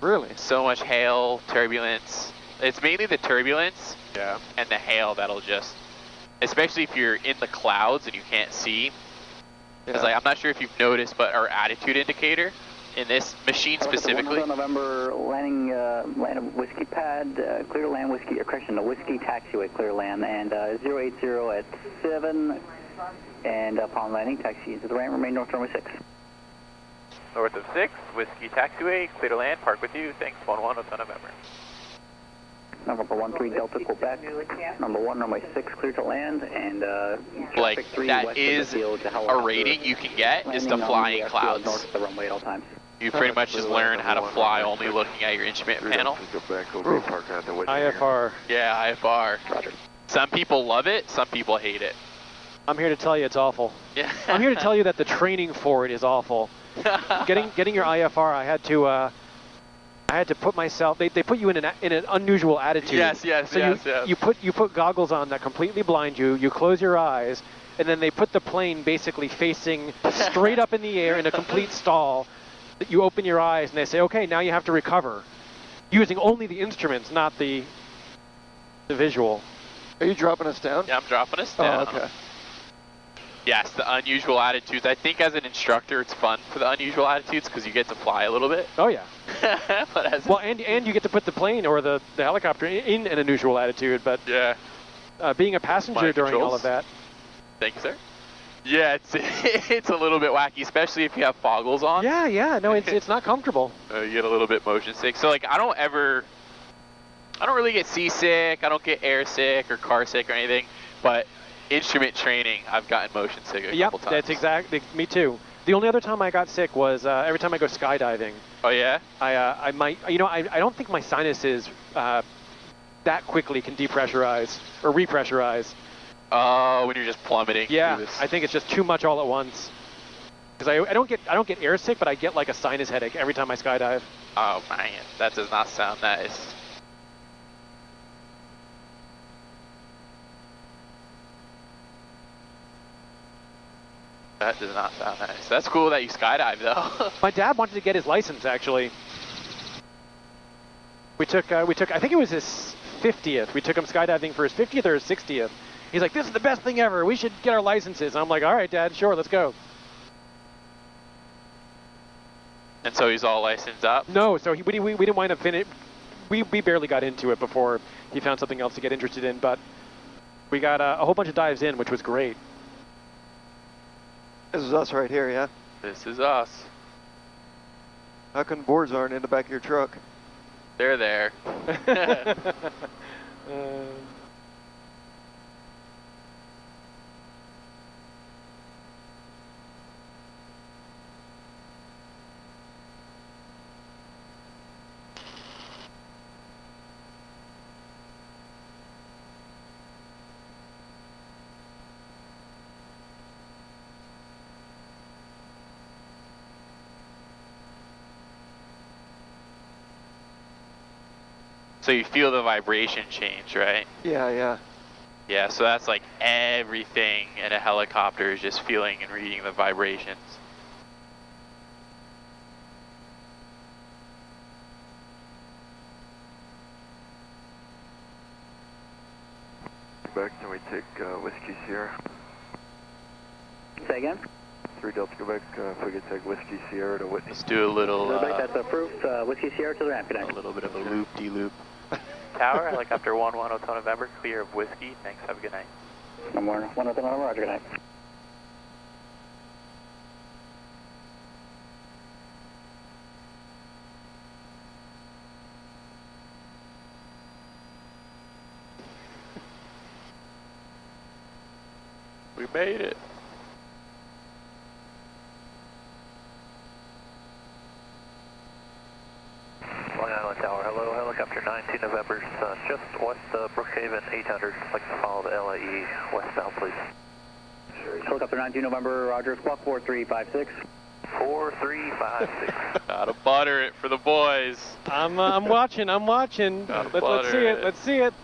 Really? So much hail, turbulence. It's mainly the turbulence and the hail that'll just, especially if you're in the clouds and you can't see. Because I'm not sure if you've noticed, but our attitude indicator in this machine specifically. November landing whiskey pad, clear to land whiskey, correction, the whiskey taxiway clear land, and 080 at 7, and upon landing, taxi into the ramp, remain north runway 6. North of 6, Whiskey Taxiway, clear to land, park with you, thanks, 11 Hotel November. Number 13 Delta Quebec, number 1 runway 6, clear to land, and like 3 that west is of the field, a rating you can get is to fly in clouds. North of the runway at all times. You pretty much just learn how to fly only looking at your instrument panel. IFR. Yeah, IFR. Roger. Some people love it, some people hate it. I'm here to tell you it's awful. Yeah. I'm here to tell you that the training for it is awful. Getting your IFR, I had to put myself. They put you in an unusual attitude. Yes. So you put goggles on that completely blind you. You close your eyes, and then they put the plane basically facing straight up in the air in a complete stall. That you open your eyes and they say, okay, now you have to recover, using only the instruments, not the visual. Are you dropping us down? Yeah, I'm dropping us down. Oh, okay. Yes, the unusual attitudes. I think as an instructor, it's fun for the unusual attitudes because you get to fly a little bit. Oh yeah. But as Well, and you get to put the plane or the helicopter in an unusual attitude, but yeah, being a passenger during all of that. Thank you, sir. Yeah, it's a little bit wacky, especially if you have foggles on. Yeah. No, it's not comfortable. You get a little bit motion sick. So like, I don't really get seasick. I don't get air sick or car sick or anything. But instrument training, I've gotten motion sick a couple times. That's exactly me too. The only other time I got sick was every time I go skydiving. Oh yeah? I might, I don't think my sinuses that quickly can depressurize or repressurize. Oh, when you're just plummeting. Yeah, through this. I think it's just too much all at once. Because I don't get air sick, but I get like a sinus headache every time I skydive. Oh man, that does not sound nice. That does not sound nice. That's cool that you skydive though. My dad wanted to get his license actually. We took I think it was his 50th. We took him skydiving for his 50th or his 60th. He's like, this is the best thing ever. We should get our licenses. And I'm like, all right, Dad, sure, let's go. And so he's all licensed up? No, so we didn't wind up finishing. We barely got into it before he found something else to get interested in, but we got a whole bunch of dives in, which was great. This is us right here, yeah? This is us. How come boards aren't in the back of your truck? They're there. So you feel the vibration change, right? Yeah. Yeah, so that's like everything in a helicopter is just feeling and reading the vibrations. Quebec, can we take Whiskey Sierra? Say again? 3 Delta Quebec, if we could take Whiskey Sierra to Whitney. Let's do a little, that's approved. Whiskey Sierra to the ramp. Good night. a little bit of a loop-de-loop. Tower, helicopter 11 Hotel November, clear of whiskey. Thanks, have a good night. One more, 1 Hotel November, roger, good night. We made it. Long Island Tower, hello, helicopter 92 November, just west of Brookhaven 800, like to follow the LAE westbound, please. Helicopter 92 November, roger, squawk 4356. 4356. Gotta butter it for the boys. I'm watching. Let's see it.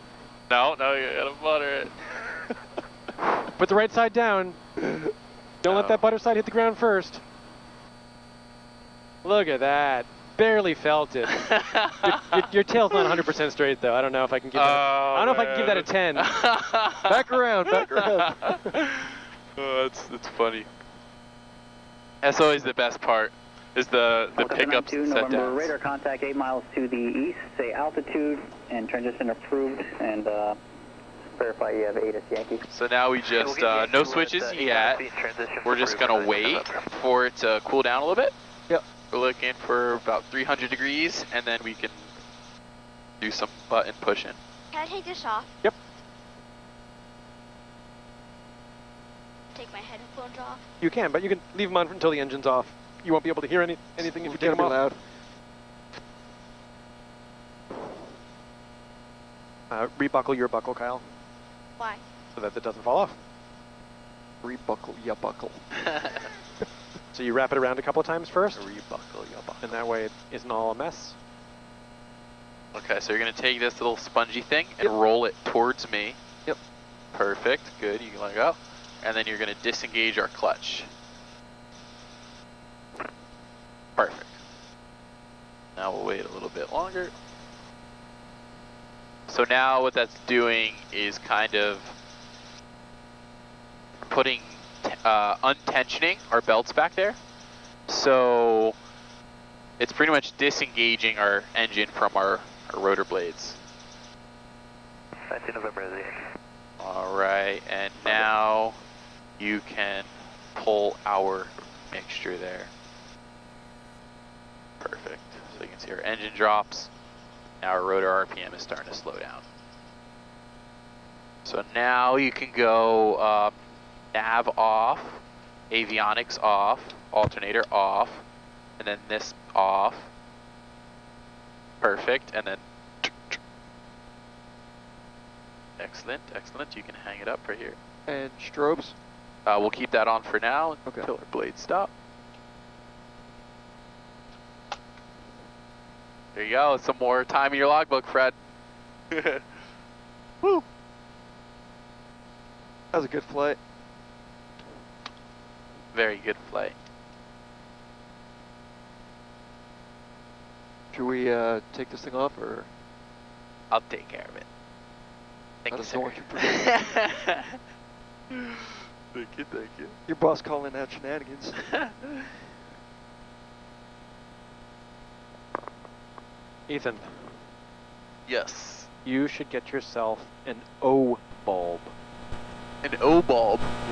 No, you gotta butter it. Put the right side down. Don't let that butter side hit the ground first. Look at that. Barely felt it. your tail's not 100% straight though. I don't know if I can give that. I don't know if I can give that a 10. Back around. Oh, that's funny. That's always the best part. Is the pickups and set November, downs. radar contact 8 miles to the east. Say altitude and transition approved, and verify you have ATIS Yankee. So now we just no switches yet. We're just gonna wait for it to cool down a little bit. Yep. We're looking for about 300 degrees, and then we can do some button pushing. Can I take this off? Yep. Take my headphones off? You can, but you can leave them on until the engine's off. You won't be able to hear anything if you take them off. Loud. Rebuckle your buckle, Kyle, Why? so that it doesn't fall off. Rebuckle, ya buckle. So you wrap it around a couple of times first, Rebuckle, ya buckle. and that way it isn't all a mess. Okay, so you're gonna take this little spongy thing and roll it towards me. Yep. Perfect, good, you can let it go. And then you're gonna disengage our clutch. Perfect. Now we'll wait a little bit longer. So now what that's doing is kind of putting, untensioning our belts back there. So it's pretty much disengaging our engine from our rotor blades. 19 November is the engine. Alright, and now you can pull our mixture there. Perfect. So you can see our engine drops. Now our rotor RPM is starting to slow down. So now you can go nav off, avionics off, alternator off, and then this off. Perfect, and then excellent, excellent. You can hang it up right here. And strobes? We'll keep that on for now Okay. until our blades stop. There you go. Some more time in your logbook, Fred. Woo! That was a good flight. Very good flight. Should we take this thing off, or? I'll take care of it. Thank I you, just sir. don't want you to Thank you, thank you. Your boss calling out shenanigans. Ethan, Yes. you should get yourself an O bulb. An O bulb.